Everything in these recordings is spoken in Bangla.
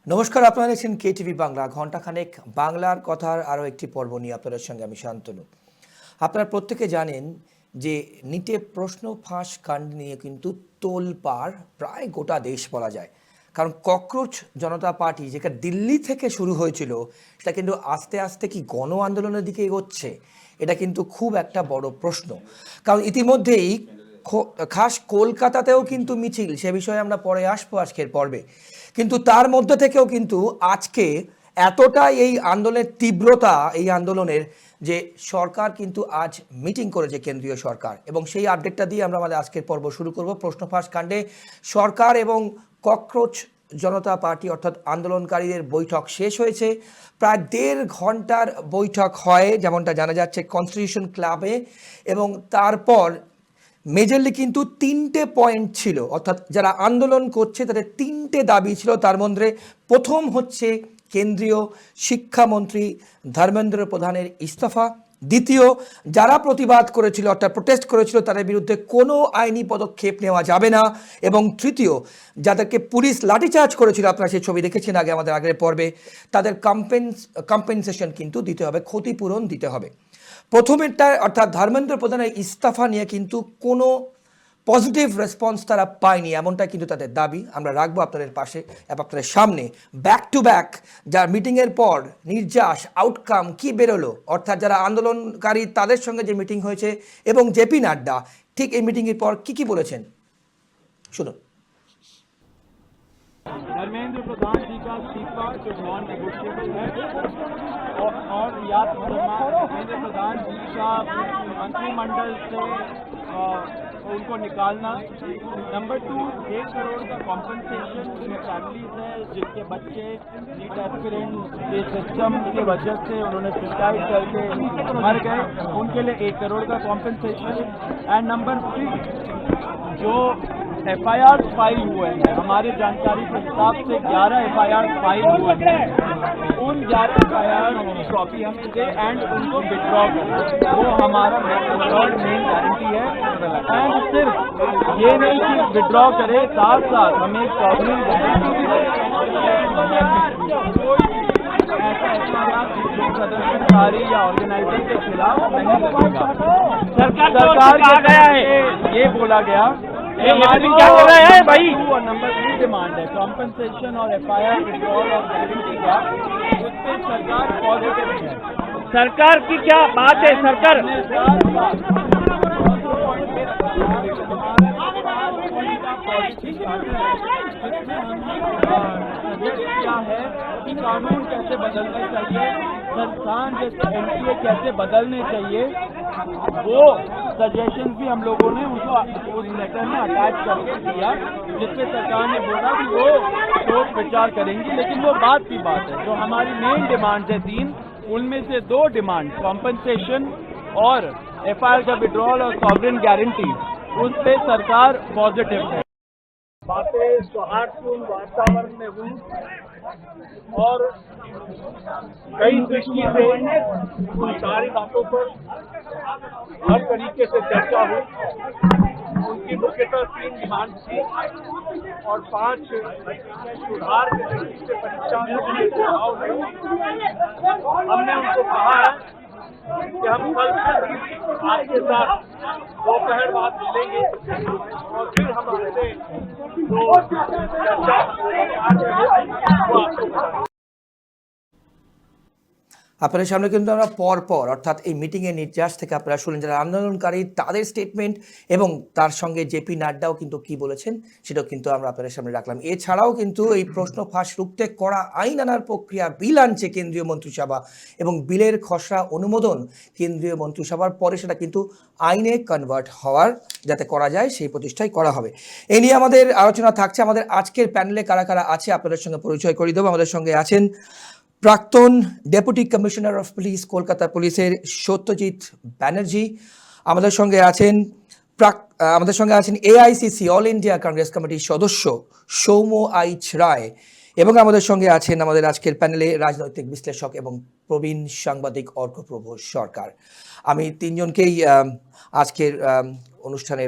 নমস্কার, আপনারা দেখছেন কেটিভি বাংলা। ঘণ্টাখানেক বাংলার কথার আরও একটি পর্ব নিয়ে আপনাদের সঙ্গে আমি শান্তনু। আপনারা প্রত্যেকে জানেন যে নিটে প্রশ্ন ফাঁস কাণ্ড নিয়ে কিন্তু তোলপাড় প্রায় গোটা দেশ বলা যায়। কারণ ককরোচ জনতা পার্টি যেটা দিল্লি থেকে শুরু হয়েছিল সেটা কিন্তু আস্তে আস্তে কি গণ আন্দোলনের দিকে এগোচ্ছে, এটা কিন্তু খুব একটা বড় প্রশ্ন। কারণ ইতিমধ্যেই খাস কলকাতাতেও কিন্তু মিছিল, সে বিষয়ে আমরা পরে আসবো আজকের পর্বে। কিন্তু তার মধ্যে থেকেও কিন্তু আজকে এতটাই এই আন্দোলনের তীব্রতা, এই আন্দোলনের যে সরকার কিন্তু আজ মিটিং করেছে কেন্দ্রীয় সরকার, এবং সেই আপডেটটা দিয়ে আমরা আমাদের আজকের পর্ব শুরু করব। প্রশ্ন ফাঁস কাণ্ডে সরকার এবং ককরোচ জনতা পার্টি অর্থাৎ আন্দোলনকারীদের বৈঠক শেষ হয়েছে। প্রায় 1.5 ঘন্টার বৈঠক হয় যেমনটা জানা যাচ্ছে কনস্টিটিউশন ক্লাবে, এবং তারপর মেজরলি কিন্তু 3টে পয়েন্ট ছিল, অর্থাৎ যারা আন্দোলন করছে তাদের 3টে দাবি ছিল। তার মধ্যে প্রথম হচ্ছে কেন্দ্রীয় শিক্ষামন্ত্রী ধর্মেন্দ্র প্রধানের ইস্তফা, দ্বিতীয় যারা প্রতিবাদ করেছিল অর্থাৎ প্রোটেস্ট করেছিল তাদের বিরুদ্ধে কোনো আইনি পদক্ষেপ নেওয়া যাবে না, এবং তৃতীয় যাদেরকে পুলিশ লাঠিচার্জ করেছিল, আপনারা সেই ছবি দেখেছেন আগে আমাদের আগের পর্বে, তাদের কম্পেনসেশন কিন্তু দিতে হবে, ক্ষতিপূরণ দিতে হবে। প্রথমেরটা অর্থাৎ ধর্মেন্দ্র প্রধানের ইস্তফা নিয়ে কিন্তু কোনো পজিটিভ রেসপন্স তারা পায়নি, এমনটা কিন্তু তাদের দাবি। আমরা রাখবো আপনাদের পাশে এবং আপনাদের সামনে ব্যাক টু ব্যাক যার মিটিংয়ের পর নির্যাস আউটকাম কি বেরোলো, অর্থাৎ যারা আন্দোলনকারী তাদের সঙ্গে যে মিটিং হয়েছে এবং জেপি নাড্ডা ঠিক এই মিটিংয়ের পর কি বলেছেন শুনুন। धर्मेंद्र प्रधान जी का इस्तीफा जो नॉन नेगोशिएबल है और याद धर्मेंद्र प्रधान जी का मंत्रिमंडल से उनको निकालना। नंबर 2, 1 करोड़ का कॉम्पनसेशन जो फैमिलीज है जिनके बच्चे नीट एस्पिरेंट के सिस्टम की वजह से उन्होंने सुसाइड करके मर गए, उनके लिए 1 करोड़ का कॉम्पनसेशन। एंड नंबर 3, जो FIR फाइल हुए हैं, हमारी जानकारी के हिसाब से 11 FIR फाइल हुए हैं, उन 11 FIR की कॉपी हम दे एंड उनको विड्रॉ करें, वो हमारा थर्ड मेन गारंटी है। एंड सिर्फ ये नहीं कि विड्रॉ करे, साथ साथ हमें सॉवरेन गारंटी प्रदर्शनकारी या ऑर्गेनाइजर के खिलाफ नहीं लगेगा। सरकार का गया है ये बोला गया, ये हमारी क्या हो रहा है भाई। और नंबर 2 डिमांड है कॉम्पनसेशन और FIR विड्रॉल और गारंटी का, उस पर सरकार पॉजिटिव है। सरकार की क्या बात है, सरकार क्या है कि कानून कैसे बदलने चाहिए, संस्थान जैसे NTA कैसे बदलने चाहिए, वो सजेशन भी हम लोगों ने उनको उस लेटर में अटैच कर दिया, जिसपे सरकार ने बोला कि वो सोच विचार करेंगी। लेकिन वो बात की बात है, जो हमारी मेन डिमांड है 3, उनमें से 2 डिमांड कॉम्पनसेशन और FIR का विड्रॉल और सॉवरेन गारंटी, उस पर सरकार पॉजिटिव है। बातें सौहार्दपूर्ण वातावरण में हुई और कई दृष्टि से उन सारी बातों पर हर तरीके से चर्चा हुई। उनकी मुख्यतः 3 डिमांड थी और 5 सुधार के दृष्टि से परीक्षा में सुझाव है। हमने उनको कहा है कि हम कल आपके साथ दोपहर बाद मिलेंगे और फिर हम आपसे जो चर्चा वो आपको बताएंगे। আপনাদের সামনে কিন্তু আমরা পর অর্থাৎ এই মিটিংয়ের নির্যাস থেকে আপনারা শুনলেন যারা আন্দোলনকারী তাদের স্টেটমেন্ট, এবং তার সঙ্গে জেপি নাড্ডাও কিন্তু কি বলেছেন সেটাও কিন্তু আমরা আপনাদের সামনে রাখলাম। এছাড়াও কিন্তু এই প্রশ্ন ফাঁস রুখতে করা আইন আনার প্রক্রিয়া বিল আনছে কেন্দ্রীয় মন্ত্রিসভা, এবং বিলের খসড়া অনুমোদন কেন্দ্রীয় মন্ত্রিসভার পরে সেটা কিন্তু আইনে কনভার্ট হওয়ার যাতে করা যায় সেই প্রতিষ্ঠাই করা হবে। এই নিয়ে আমাদের আলোচনা থাকছে। আমাদের আজকের প্যানেলে কারা কারা আছে আপনাদের সঙ্গে পরিচয় করিয়ে দেবো। আমাদের সঙ্গে আছেন প্রাক্তন deputy commissioner of police Kolkata পুলিশের সত্যজিৎ ব্যানার্জি, আমাদের সঙ্গে আছেন AICC অল ইন্ডিয়া কংগ্রেস কমিটির সদস্য সৌম্য আইচ রায়, এবং আমাদের সঙ্গে আছেন আমাদের আজকের প্যানেলে রাজনৈতিক বিশ্লেষক এবং প্রবীণ সাংবাদিক অর্কপ্রভ সরকার। আমি 3 জনকেই আজকের অনুষ্ঠানে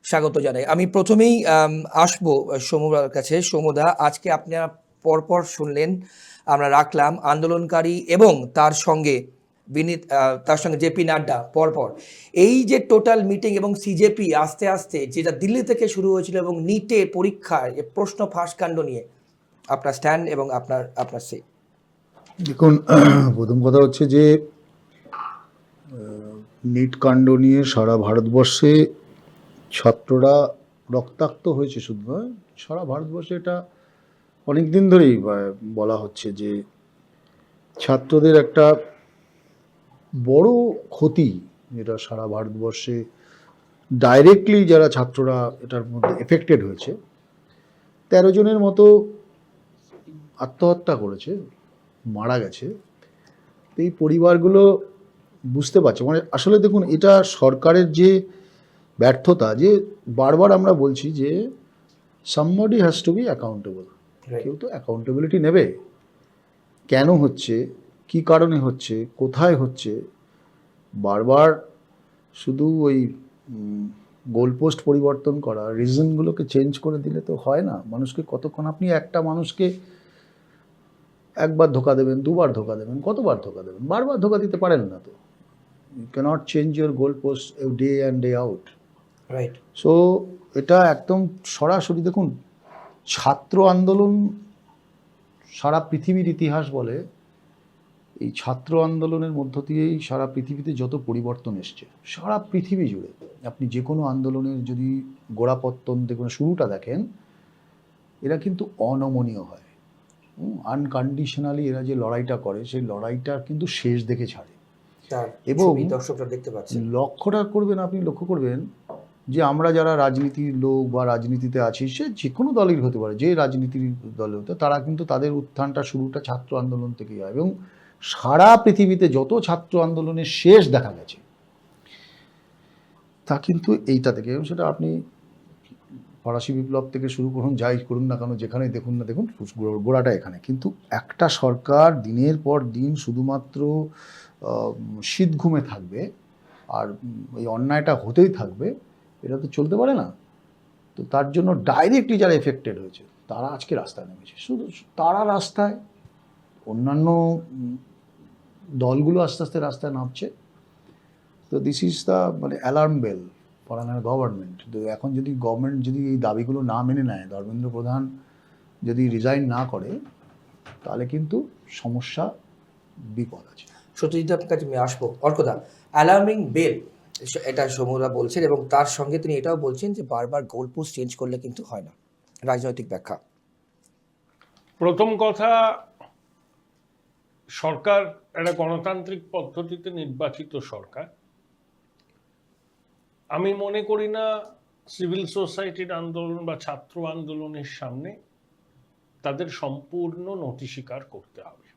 স্বাগত জানাই। আমি প্রথমেই আসবো সৌম্যদার কাছে। সৌম্যদা, আজকে আপনারা পরপর শুনলেন, আমরা রাখলাম আন্দোলনকারী এবং তার সঙ্গে জেপি নাড্ডা পরপর। এই যে টোটাল মিটিং এবং সিজেপি আস্তে আস্তে যেটা দিল্লি থেকে শুরু হয়েছিল এবং নিটে পরীক্ষার প্রশ্ন ফাঁসকাণ্ড নিয়ে আপনার স্ট্যান্ড এবং আপনার সে। দেখুন, প্রথম কথা হচ্ছে যে নিট কাণ্ড নিয়ে সারা ভারতবর্ষে ছাত্ররা রক্তাক্ত হয়েছে, শুধু নয়, সারা ভারতবর্ষে এটা অনেক দিন ধরেই বলা হচ্ছে যে ছাত্রদের একটা বড় ক্ষতি, যেটা সারা ভারতবর্ষে ডাইরেক্টলি যারা ছাত্ররা এটার মধ্যে এফেক্টেড হয়েছে, 13 জনের মতো আত্মহত্যা করেছে, মারা গেছে। এই পরিবারগুলো বুঝতে পারছে, মানে আসলে দেখুন, এটা সরকারের যে ব্যর্থতা, যে বারবার আমরা বলছি যে somebody has to be accountable, কেউ তো অ্যাকাউন্টেবিলিটি নেবে। কেন হচ্ছে, কি কারণে হচ্ছে, কোথায় হচ্ছে, বারবার শুধু ওই গোলপোস্ট পরিবর্তন করা, রিজনগুলোকে চেঞ্জ করে দিলে তো হয় না। মানুষকে কতক্ষণ, আপনি একটা মানুষকে একবার ধোকা দেবেন, দুবার ধোকা দেবেন, কতবার ধোকা দেবেন, বারবার ধোকা দিতে পারেন না তো। You can't change your goal post day and day out, right. So এটা একদম সরাসরি দেখুন, ছাত্র আন্দোলন সারা পৃথিবীর ইতিহাস বলে এই ছাত্র আন্দোলনের মধ্য দিয়েই সারা পৃথিবীতে যত পরিবর্তন এসছে, সারা পৃথিবী জুড়ে আপনি যে কোনো আন্দোলনের যদি গোড়াপত্তন দেখুন, শুরুটা দেখেন, এরা কিন্তু অনমনীয় হয়, আনকন্ডিশনালি এরা যে লড়াইটা করে, সেই লড়াইটা কিন্তু শেষ দেখে ছাড়ে। এবং দর্শকরা দেখতে পাচ্ছেন, লক্ষ্যটা করবেন, আপনি লক্ষ্য করবেন যে আমরা যারা রাজনীতির লোক বা রাজনীতিতে আছি, সে যে কোনো দলের হতে পারে, যে রাজনীতির দলে হতে, তারা কিন্তু তাদের উত্থানটা, শুরুটা ছাত্র আন্দোলন থেকেই হয়। এবং সারা পৃথিবীতে যত ছাত্র আন্দোলনের শেষ দেখা গেছে তা কিন্তু এইটা থেকে। এবং সেটা আপনি ফরাসি বিপ্লব থেকে শুরু করুন, যাই করুন না কেন, যেখানেই দেখুন না দেখুন, গোড়াটা এখানে। কিন্তু একটা সরকার দিনের পর দিন শুধুমাত্র শীত ঘুমে থাকবে আর এই অন্যায়টা হতেই থাকবে, এটা তো চলতে পারে না। তো তার জন্য ডাইরেক্টলি যারা এফেক্টেড হয়েছে তারা আজকে রাস্তায় নেমেছে। শুধু তারা রাস্তায়, অন্যান্য দলগুলো আস্তে আস্তে রাস্তায় নামছে। তো দিস ইজ দ্য মানে alarm bell for an government. তো এখন যদি গভর্নমেন্ট যদি এই দাবিগুলো না মেনে নেয়, ধর্মেন্দ্র প্রধান যদি রিজাইন না করে, তাহলে কিন্তু সমস্যা, বিপদ আছে। সত্যজিৎ আপনার কাছে আমি আসবো। অর্কদা, অ্যালার্মিং বেল এটা সমুরা বলছেন এবং তার সঙ্গে তিনি এটাও বলছেন যে বারবার গোল পোস্ট চেঞ্জ করলে কিন্তু হয় না। রাজনৈতিক ব্যাখ্যা। প্রথম কথা, সরকার একটা গণতান্ত্রিক পদ্ধতিতে নির্বাচিত সরকার। আমি মনে করি না সিভিল সোসাইটির আন্দোলন বা ছাত্র আন্দোলনের সামনে তাদের সম্পূর্ণ নতি স্বীকার করতে হবে।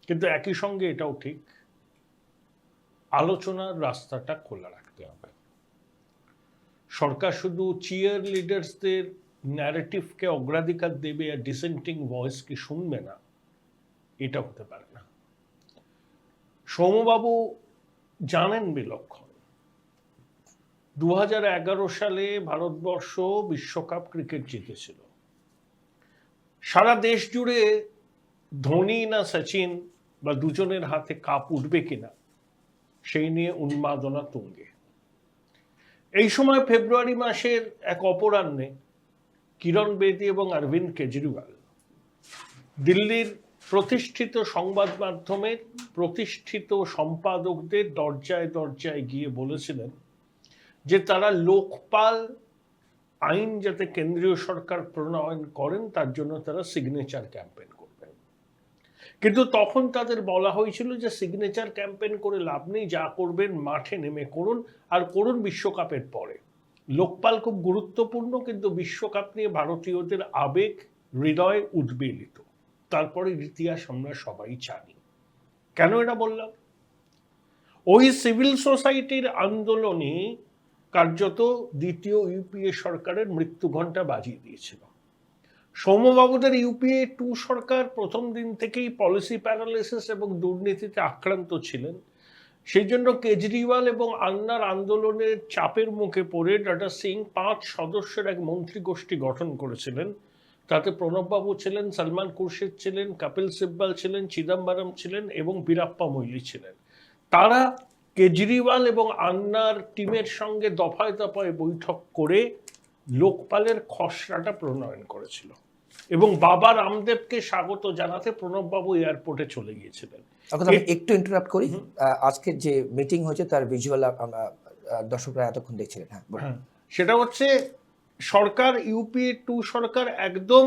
কিন্তু একই সঙ্গে এটাও ঠিক, আলোচনার রাস্তাটা খোলা রাখতে হবে। সরকার শুধু চিয়ার লিডার্সদের ন্যারেটিভকে অগ্রাধিকার দেবে আর ডিসেন্টিং ভয়েসকে শুনবে না, এটা হতে পারে না। সৌম্যবাবু জানেন বিলক্ষণ, 2011 সালে ভারতবর্ষ বিশ্বকাপ ক্রিকেট জিতেছিল। সারা দেশ জুড়ে ধোনি না সচিন বা দুজনের হাতে কাপ উঠবে কিনা সেই নিয়ে উন্মাদনা তুঙ্গে। এই সময় ফেব্রুয়ারি মাসের এক অপরাহ্নে কিরণ বেদি এবং অরবিন্দ কেজরিওয়াল দিল্লির প্রতিষ্ঠিত সংবাদ মাধ্যমের প্রতিষ্ঠিত সম্পাদকদের দরজায় দরজায় গিয়ে বলেছিলেন যে তারা লোকপাল আইন যাতে কেন্দ্রীয় সরকার প্রণয়ন করেন তার জন্য তারা সিগনেচার ক্যাম্পেইন করবেন। কিন্তু তখন তাদের বলা হয়েছিল যে সিগনেচার ক্যাম্পেইন করে লাভ নেই, যা করবেন মাঠে নেমে করুন, আর করুন বিশ্বকাপের পরে। লোকপাল খুব গুরুত্বপূর্ণ, কিন্তু বিশ্বকাপ নিয়ে ভারতীয়দের আবেগ হৃদয় উদ্বেলিত। তারপরে ইতিহাস আমরা সবাই জানি। কেন এটা বললাম? ওই সিভিল সোসাইটির আন্দোলনে কার্যত দ্বিতীয় ইউপিএ সরকারের মৃত্যু ঘণ্টা বাজিয়ে দিয়েছিল। সৌম্যবাবুদের ইউপিএ 2 সরকার প্রথম দিন থেকেই পলিসি প্যারালাইসিস এবং দুর্নীতিতে আক্রান্ত ছিলেন। সেই জন্য কেজরিওয়াল এবং আন্নার আন্দোলনের চাপের মুখে পড়ে ডক্টর সিং 5 সদস্যের এক মন্ত্রী গোষ্ঠী গঠন করেছিলেন, তাতে প্রণববাবু ছিলেন, সলমান খুরশিদ ছিলেন, কপিল সিব্বল ছিলেন, চিদম্বরম ছিলেন এবং বীরাপ্পা মৈলি ছিলেন। তারা কেজরিওয়াল এবং আন্নার টিমের সঙ্গে দফায় দফায় বৈঠক করে লোকপালের খসড়াটা প্রণয়ন করেছিল এবং বাবা রামদেবকে স্বাগত জানাতে প্রণববাবু এয়ারপোর্টে চলে গিয়েছিলেন। এখন আমি একটু ইন্টারাপ্ট করি, আজকের যে মিটিং হয়েছে তার ভিজুয়াল দর্শকরা এতক্ষণ দেখছিলেন। হ্যাঁ বলুন। হ্যাঁ, সেটা হচ্ছে সরকার, ইউপি 2 সরকার একদম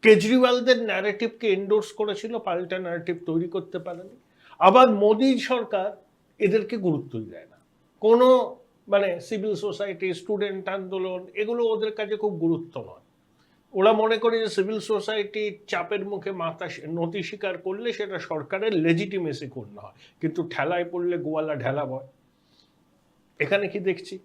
কেজরিওয়ালদের ন্যারেটিভকে এন্ডোর্স করেছিল, পাল্টা ন্যারেটিভ তৈরি করতে পারেনি। আবার মোদী সরকার এদেরকে গুরুত্বই দেয় না। কোনো মানে সিভিল সোসাইটি, স্টুডেন্ট আন্দোলন, এগুলো ওদের কাছে খুব গুরুত্ব নয়। ওরা মনে করে যে সিভিল সোসাইটি চাপের মুখে নতি স্বীকার করলে সেটা সরকারের লেজিটিমেসি পূর্ণ হয়, কিন্তু ঠেলায় পড়লে গোয়ালা ঢেলা বয়। এখানে কি দেখছি?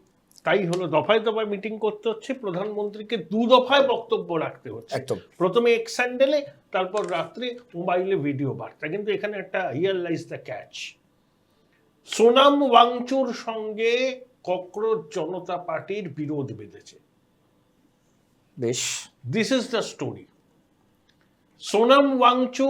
তাই হলো, দফায় দফায় মিটিং করতে হচ্ছে, প্রধানমন্ত্রীকে 2 দফায় বক্তব্য রাখতে হচ্ছে। একদম। প্রথমে এক্স স্যান্ডেলে, তারপর রাত্রে মোবাইলে ভিডিও বার্তা। কিন্তু এখানে একটা রিয়ালাইজ দ্য ক্যাচ, সোনাম ওয়াংচুর সঙ্গে ককরোচ জনতা পার্টির বিরোধ বেঁধেছে। বেশ, this is the story. Sonam Wangchuk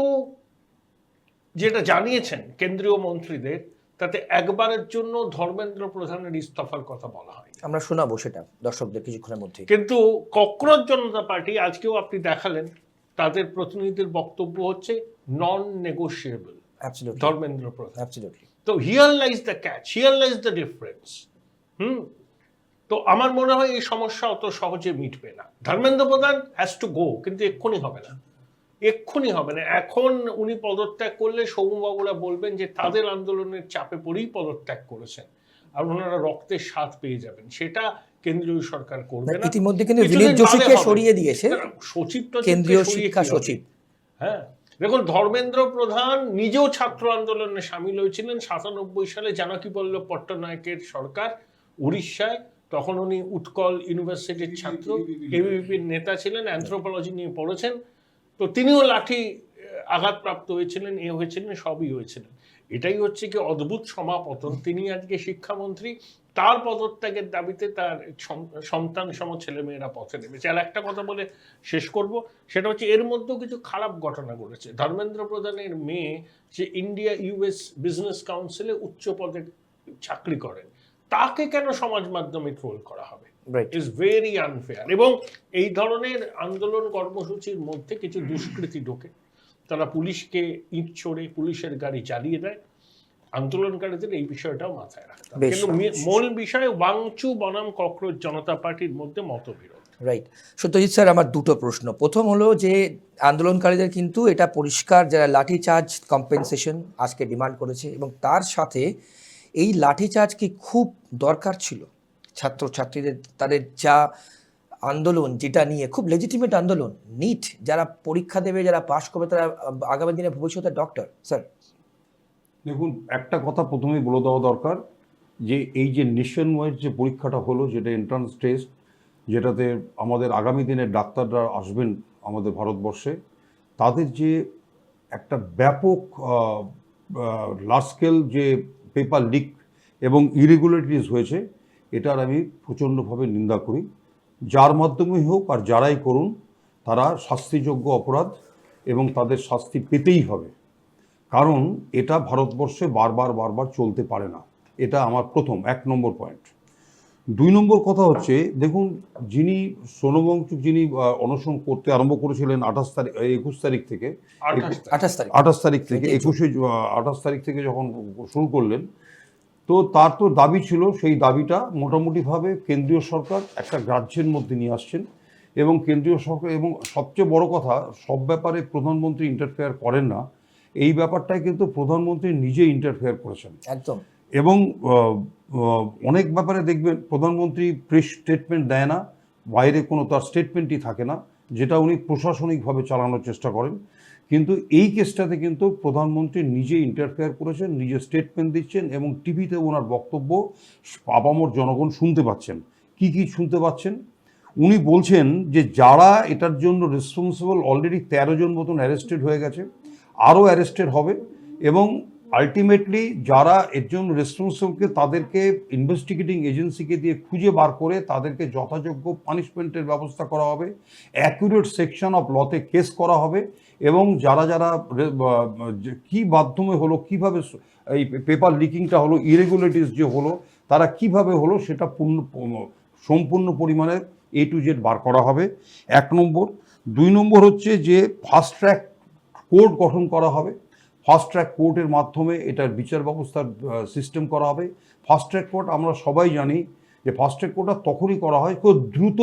যেটা জানিয়েছেন কেন্দ্রীয় মন্ত্রীদের, তাতে একবারের জন্য ধর্মেন্দ্র প্রধানের ইস্তফার কথা বলা হয়। আমরা শোনাবো সেটা দর্শকদের কিছুক্ষণের মধ্যে। কিন্তু ককরোচ জনতা পার্টি আজকেও আপনি দেখালেন, তাদের প্রতিনিধির বক্তব্য হচ্ছে নন নেগোশিয়েবল অ্যাবসলিউটলি, ধর্মেন্দ্র প্রধান। অ্যাবসলিউটলি। তো here lies the catch, here lies the difference. তো আমার মনে হয় এই সমস্যা অত সহজে মিটবে না। ধর্মেন্দ্র প্রধান হ্যাজ টু গো, কিন্তু এক্ষুনি হবে না, এক্ষুনি হবে না। এখন উনি পদত্যাগ করলে সৌম্যবাবুরা বলবেন যে তাদের আন্দোলনের চাপে পড়েই পদত্যাগ করেছেন, আর ওনারা রক্তের স্বাদ পেয়ে যাবেন। সেটা কেন্দ্রীয় সরকার করবে না। ইতিমধ্যে কিন্তু কিছুদিন দিলীপ যোশীকে বাদে হবে। সরিয়ে দিয়েছে সচিব তো কেন্দ্রীয় শিক্ষা সচিব। হ্যাঁ, দেখুন, ধর্মেন্দ্র প্রধান নিজেও ছাত্র আন্দোলনে সামিল হয়েছিলেন 97 সালে জানকী বল্লভ পট্টনায়কের সরকার উড়িষ্যায়। তখন উনি উৎকল ইউনিভার্সিটির ছাত্র, এবিভিপির নেতা ছিলেন, অ্যানথ্রোপোলজি নিয়ে পড়েছেন। তো তিনিও লাঠি আঘাতপ্রাপ্ত হয়েছিলেন, হয়েছিলেন, সবই হয়েছিলেন। এটাই হচ্ছে কি অদ্ভুত সমাপতন। তিনি আজকে শিক্ষামন্ত্রী, তার পদত্যাগের দাবিতে তার সন্তান সম ছেলেমেয়েরা পথে নেমেছে। আর একটা কথা বলে শেষ করব, সেটা হচ্ছে এর মধ্যেও কিছু খারাপ ঘটনা ঘটেছে। ধর্মেন্দ্র প্রধানের মেয়ে যে ইন্ডিয়া ইউএস বিজনেস কাউন্সিলে উচ্চ পদে চাকরি করেন, তাকে কেন সমাজ মাধ্যমে ট্রোল করা হবে? Is very unfair. এবং এই ধরনের আন্দোলন কর্মসূচির মধ্যে কিছু দুষ্কৃতী ঢোকে, তারা পুলিশকে ইট ছড়ে, পুলিশের গাড়ি জ্বালিয়ে দেয়। আন্দোলনকারীদের এই বিষয়টাও মাথায় রাখতে হবে। কিন্তু মূল বিষয় ওয়াংচু বনাম ককরোচ জনতা পার্টির মধ্যে মতবিরোধ। রাইট। সত্যজিৎ স্যার, আমার দুটো প্রশ্ন। প্রথম হলো যে আন্দোলনকারীদের কিন্তু এটা পরিষ্কার যারা লাঠিচার্জ কম্পেনসেশন আজকে ডিমান্ড করেছে, এবং তার সাথে এই লাঠিচার্জ কি খুব দরকার ছিল? ছাত্রছাত্রীদের তাদের যা আন্দোলন, যেটা নিয়ে খুব লেজিটিমেট আন্দোলন, নিট, যারা পরীক্ষা দেবে, যারা পাশ করবে, তারা আগামী দিনে ভবিষ্যতে ডক্টর। স্যার দেখুন, একটা কথা প্রথমেই বলে দেওয়া দরকার যে এই যে নেশন ওয়াইড যে পরীক্ষাটা হলো, যেটা এন্ট্রান্স টেস্ট, যেটাতে আমাদের আগামী দিনের ডাক্তাররা আসবেন আমাদের ভারতবর্ষে, তাদের যে একটা ব্যাপক লার্জ স্কেল যে পেপার লিক এবং ইরেগুলারিটিস হয়েছে, এটার আমি প্রচণ্ডভাবে নিন্দা করি। যার মাধ্যমেই হোক আর যারাই করুন, তারা শাস্তিযোগ্য অপরাধ এবং তাদের শাস্তি পেতেই হবে। কারণ এটা ভারতবর্ষে বারবার চলতে পারে না। এটা আমার প্রথম 1 নম্বর পয়েন্ট। 2 নম্বর কথা হচ্ছে, দেখুন, যিনি সোনম ওয়াংচুক যিনি অনশন করতে আরম্ভ করেছিলেন 21 তারিখ থেকে 28 তারিখ থেকে 28 তারিখ থেকে যখন শুরু করলেন, তো তার তো দাবি ছিল, সেই দাবিটা মোটামুটিভাবে কেন্দ্রীয় সরকার একটা গ্রাহ্যের মধ্যে নিয়ে আসছেন। এবং কেন্দ্রীয় সরকার, এবং সবচেয়ে বড় কথা, সব ব্যাপারে প্রধানমন্ত্রী ইন্টারফেয়ার করেন না, এই ব্যাপারটায় কিন্তু প্রধানমন্ত্রী নিজে ইন্টারফেয়ার করেছেন একদম। এবং অনেক ব্যাপারে দেখবেন প্রধানমন্ত্রী প্রেস স্টেটমেন্ট দেয় না, বাইরে কোনো তার স্টেটমেন্টই থাকে না, যেটা উনি প্রশাসনিকভাবে চালানোর চেষ্টা করেন। কিন্তু এই কেসটাতে কিন্তু প্রধানমন্ত্রী নিজে ইন্টারফেয়ার করেছেন, নিজে স্টেটমেন্ট দিচ্ছেন, এবং টিভিতে ওনার বক্তব্য আপামর জনগণ শুনতে পাচ্ছেন। কি শুনতে পাচ্ছেন? উনি বলছেন যে যারা এটার জন্য রেসপন্সিবল, অলরেডি 13 জন মতন অ্যারেস্টেড হয়ে গেছে, আরও অ্যারেস্টেড হবে, এবং আলটিমেটলি যারা এর জন্য রেসপন্সিবলকে তাদেরকে ইনভেস্টিগেটিং এজেন্সিকে দিয়ে খুঁজে বার করে তাদেরকে যথাযোগ্য পানিশমেন্টের ব্যবস্থা করা হবে, অ্যাকুরেট সেকশন অফ লতে কেস করা হবে, এবং যারা যারা কি মাধ্যমে হলো, কিভাবে এই পেপার লিকিংটা হলো, ইরেগুলারিটিস যে হলো তারা কিভাবে হলো সেটা সম্পূর্ণ পরিমাণে A to Z বার করা হবে, 1 নম্বর। 2 নম্বর হচ্ছে যে ফাস্ট ট্র্যাক কোর্ট গঠন করা হবে। ফাস্ট ট্র্যাক কোর্টের মাধ্যমে এটার বিচার ব্যবস্থার সিস্টেম করা হবে। ফাস্ট ট্র্যাক কোর্ট আমরা সবাই জানি যে ফাস্ট ট্র্যাক কোর্টটা তখনই করা হয় খুব দ্রুত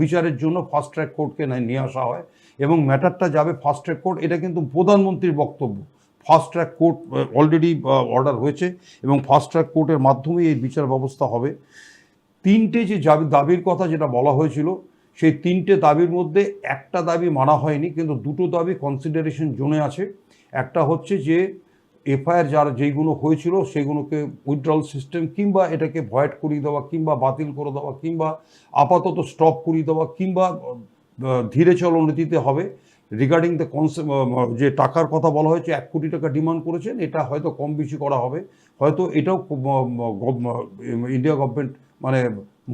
বিচারের জন্য ফাস্ট ট্র্যাক কোর্টকে নিয়ে আসা হয় এবং ম্যাটারটা যাবে ফাস্ট ট্র্যাক কোর্ট। এটা কিন্তু প্রধানমন্ত্রীর বক্তব্য। Fast track court already order হয়েছে এবং ফাস্ট ট্র্যাক কোর্টের মাধ্যমেই এই বিচার ব্যবস্থা হবে। 3টে যে দাবির কথা যেটা বলা হয়েছিল, সেই 3টে দাবির মধ্যে একটা দাবি মানা হয়নি, কিন্তু 2টো দাবি কনসিডারেশন জোনে আছে। একটা হচ্ছে যে এফআইআর যেইগুলো হয়েছিল সেগুলোকে উইথড্রল সিস্টেম কিংবা এটাকে ভয়েড করিয়ে দেওয়া কিংবা বাতিল করে দেওয়া কিংবা আপাতত স্টপ করিয়ে দেওয়া কিংবা ধীরে চলনীতিতে হবে। রিগার্ডিং দ্য যে টাকার কথা বলা হয়েছে, 1 কোটি টাকা ডিমান্ড করেছেন, এটা হয়তো কম বেশি করা হবে, হয়তো এটাও ইন্ডিয়া গভর্নমেন্ট মানে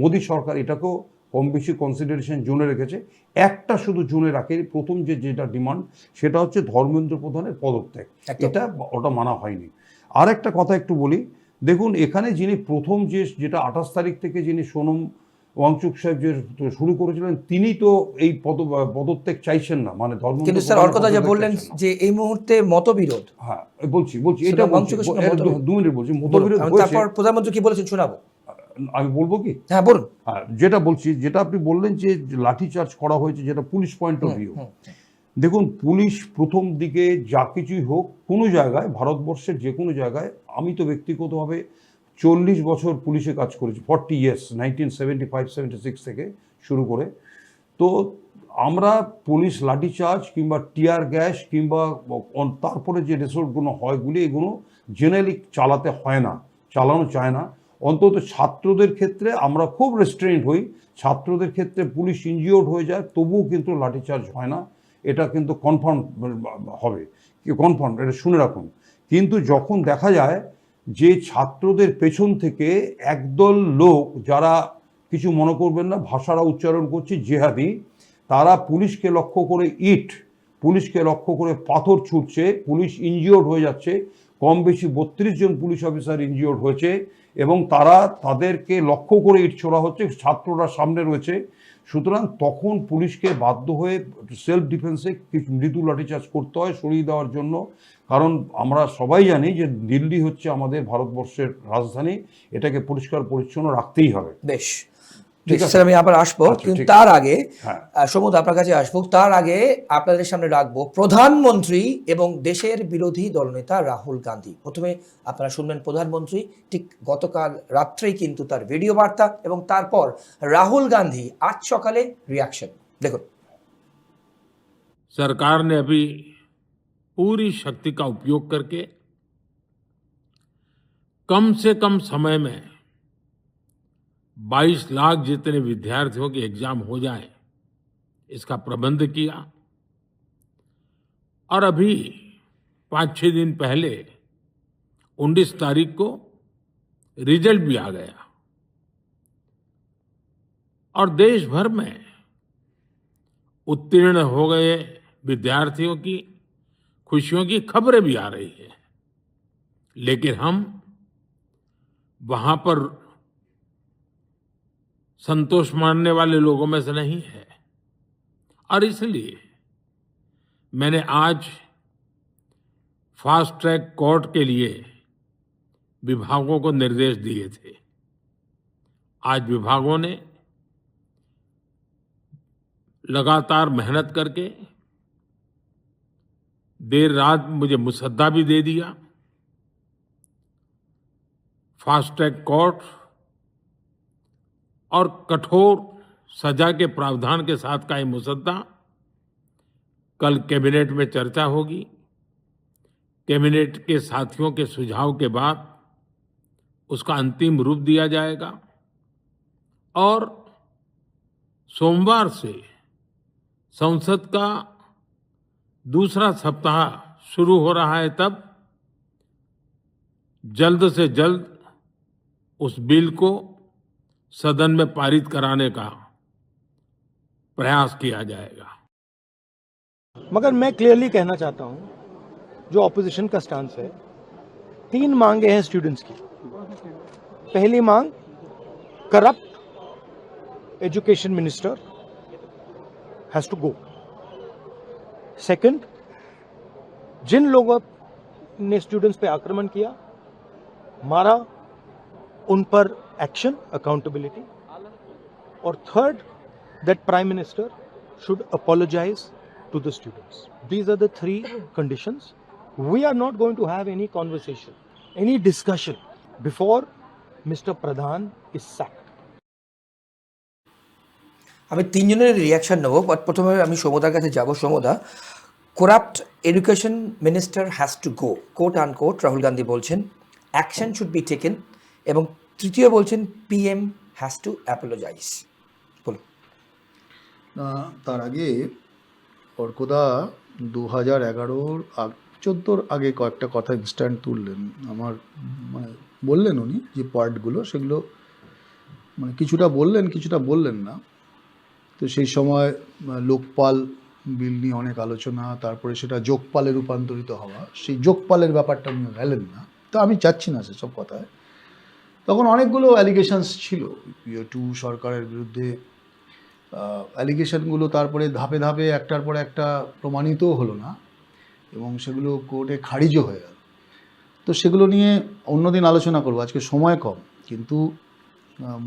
মোদী সরকার এটাকেও কম বেশি কনসিডারেশন জোনে রেখেছে। একটা শুধু জোনে রাখে, প্রথম যেটা ডিমান্ড সেটা হচ্ছে ধর্মেন্দ্র প্রধানের পদত্যাগ, এটা ওটা মানা হয়নি। আর একটা কথা একটু বলি, দেখুন এখানে যিনি প্রথম যেটা 28 তারিখ থেকে যিনি সোনম ওয়াংচুক সাহেব যে শুরু করেছিলেন, তিনি তো এই পদত্যাগ চাইছেন না, মানে ধর্মেন্দ্র। কিন্তু স্যার ওর কথা যা বললেন যে এই মুহূর্তে মতবিরোধ, হ্যাঁ বলছি এটা 2 মিনিট বলছি, মতবিরোধ তারপর প্রধানমন্ত্রী কি বলেছেন শোনাবো, আমি বলবো কি? হ্যাঁ বলুন। যেটা বলছি, যেটা আপনি বললেন যে লাঠিচার্জ করা হয়েছে, যেটা পুলিশ পয়েন্ট অফ ভিউ। দেখুন পুলিশ প্রথম দিকে যা কিছুই হোক, কোনো জায়গায় ভারতবর্ষের যে কোনো জায়গায়, আমি তো ব্যক্তিগতভাবে 40 বছর পুলিশে কাজ করেছি, 40 ইয়ার্স, 1975-76 থেকে শুরু করে। তো আমরা পুলিশ লাঠিচার্জ কিংবা টিয়ার গ্যাস কিংবা তারপরে যে রেসোর্টগুলো হয় এগুলো জেনারেলি চালানো চায় না। অন্তত ছাত্রদের ক্ষেত্রে আমরা খুব রেস্ট্রেন্ট হই, ছাত্রদের ক্ষেত্রে পুলিশ ইনজিওর্ড হয়ে যায় তবুও কিন্তু লাঠিচার্জ হয় না, এটা কিন্তু কনফার্ম হবে, কনফার্ম, এটা শুনে রাখুন। কিন্তু যখন দেখা যায় যে ছাত্রদের পেছন থেকে একদল লোক, যারা কিছু মনে করবেন না, ভাষারা উচ্চারণ করছে জেহাদি, তারা পুলিশকে লক্ষ্য করে পুলিশকে লক্ষ্য করে পাথর ছুটছে, পুলিশ ইনজিওর্ড হয়ে যাচ্ছে, কম বেশি 32 জন পুলিশ অফিসার ইনজিওর্ড হয়েছে এবং তাদেরকে লক্ষ্য করে ইট ছোড়া হচ্ছে, ছাত্ররা সামনে রয়েছে। সুতরাং তখন পুলিশকে বাধ্য হয়ে সেলফ ডিফেন্সে কিছু মৃদু লাঠিচার্জ করতে হয় সরিয়ে দেওয়ার জন্য, কারণ আমরা সবাই জানি যে দিল্লি হচ্ছে আমাদের ভারতবর্ষের রাজধানী, এটাকে পরিষ্কার পরিচ্ছন্ন রাখতেই হবে। বেশ, স্যার আমি আবার আসবো, কিন্তু তার আগে সমুদ আপনার কাছে আসবো, তার আগে আপনাদের সামনে রাখবো প্রধানমন্ত্রী এবং দেশের বিরোধী দলনেতা রাহুল গান্ধী। প্রথমে আপনারা শুনবেন প্রধানমন্ত্রী, ঠিক গতকাল রাত্রেই কিন্তু তার ভিডিও বার্তা, এবং তারপর রাহুল গান্ধী আজ সকালে রিয়াকশন দেখুন। सरकार ने अभी पूरी शक्ति का उपयोग करके कम से कम समय में 22 लाख जितने विद्यार्थियों के एग्जाम हो जाए, इसका प्रबंध किया। और अभी 5-6 दिन पहले 19 तारीख को रिजल्ट भी आ गया और देश भर में उत्तीर्ण हो गए विद्यार्थियों की खुशियों की खबरें भी आ रही हैं। लेकिन हम वहां पर संतोष मानने वाले लोगों में से नहीं है, और इसलिए मैंने आज फास्ट ट्रैक कोर्ट के लिए विभागों को निर्देश दिए थे। आज विभागों ने लगातार मेहनत करके देर रात मुझे मुसद्दा भी दे दिया। फास्ट ट्रैक कोर्ट और कठोर सजा के प्रावधान के साथ का ये मुसद्दा कल कैबिनेट में चर्चा होगी। कैबिनेट के साथियों के सुझाव के बाद उसका अंतिम रूप दिया जाएगा और सोमवार से संसद का दूसरा सप्ताह शुरू हो रहा है, तब जल्द से जल्द उस बिल को सदन में पारित कराने का प्रयास किया जाएगा। मगर मैं क्लियरली कहना चाहता हूं, जो ऑपोजिशन का स्टांस है, 3 मांगे हैं स्टूडेंट्स की। पहली मांग, corrupt education minister has to go. Second, जिन लोगों ने स्टूडेंट्स पे आक्रमण किया, मारा, उन पर एक्शन, अकाउंटेबिलिटी। और third, that prime minister should apologise to the students. These are the 3 conditions. We are not going to have any conversation, any discussion before Mr. Pradhan is sacked. আমি 3 জনের রিয়াকশন নেব, বাট প্রথমে আমি সমদার কাছে যাব। সমদা, corrupt education minister has to go, quote unquote Rahul Gandhi বলছেন, অ্যাকশন শুড বি টেকেন, এবং তৃতীয় বলছেন পিএম হ্যাজ টু অ্যাপোলোজাইজ। বলুন। না, তার আগে অর্কদা 2011-14 আগে কয়েকটা কথা ইনস্ট্যান্ট তুললেন। আমার মানে বললেন উনি যে পয়েন্টগুলো, সেগুলো মানে কিছুটা বললেন না। তো সেই সময় লোকপাল বিল নিয়ে অনেক আলোচনা, তারপরে সেটা যোগপালে রূপান্তরিত হওয়া, সেই যোগপালের ব্যাপারটা উনি গেলেন না। তো আমি চাচ্ছি না সেসব কথায়। তখন অনেকগুলো অ্যালিগেশনস ছিল PO2 সরকারের বিরুদ্ধে। অ্যালিগেশনগুলো তারপরে ধাপে ধাপে একটার পর একটা প্রমাণিতও হলো না, এবং সেগুলো কোর্টে খারিজও হয়ে গেল। তো সেগুলো নিয়ে অন্যদিন আলোচনা করবো, আজকে সময় কম। কিন্তু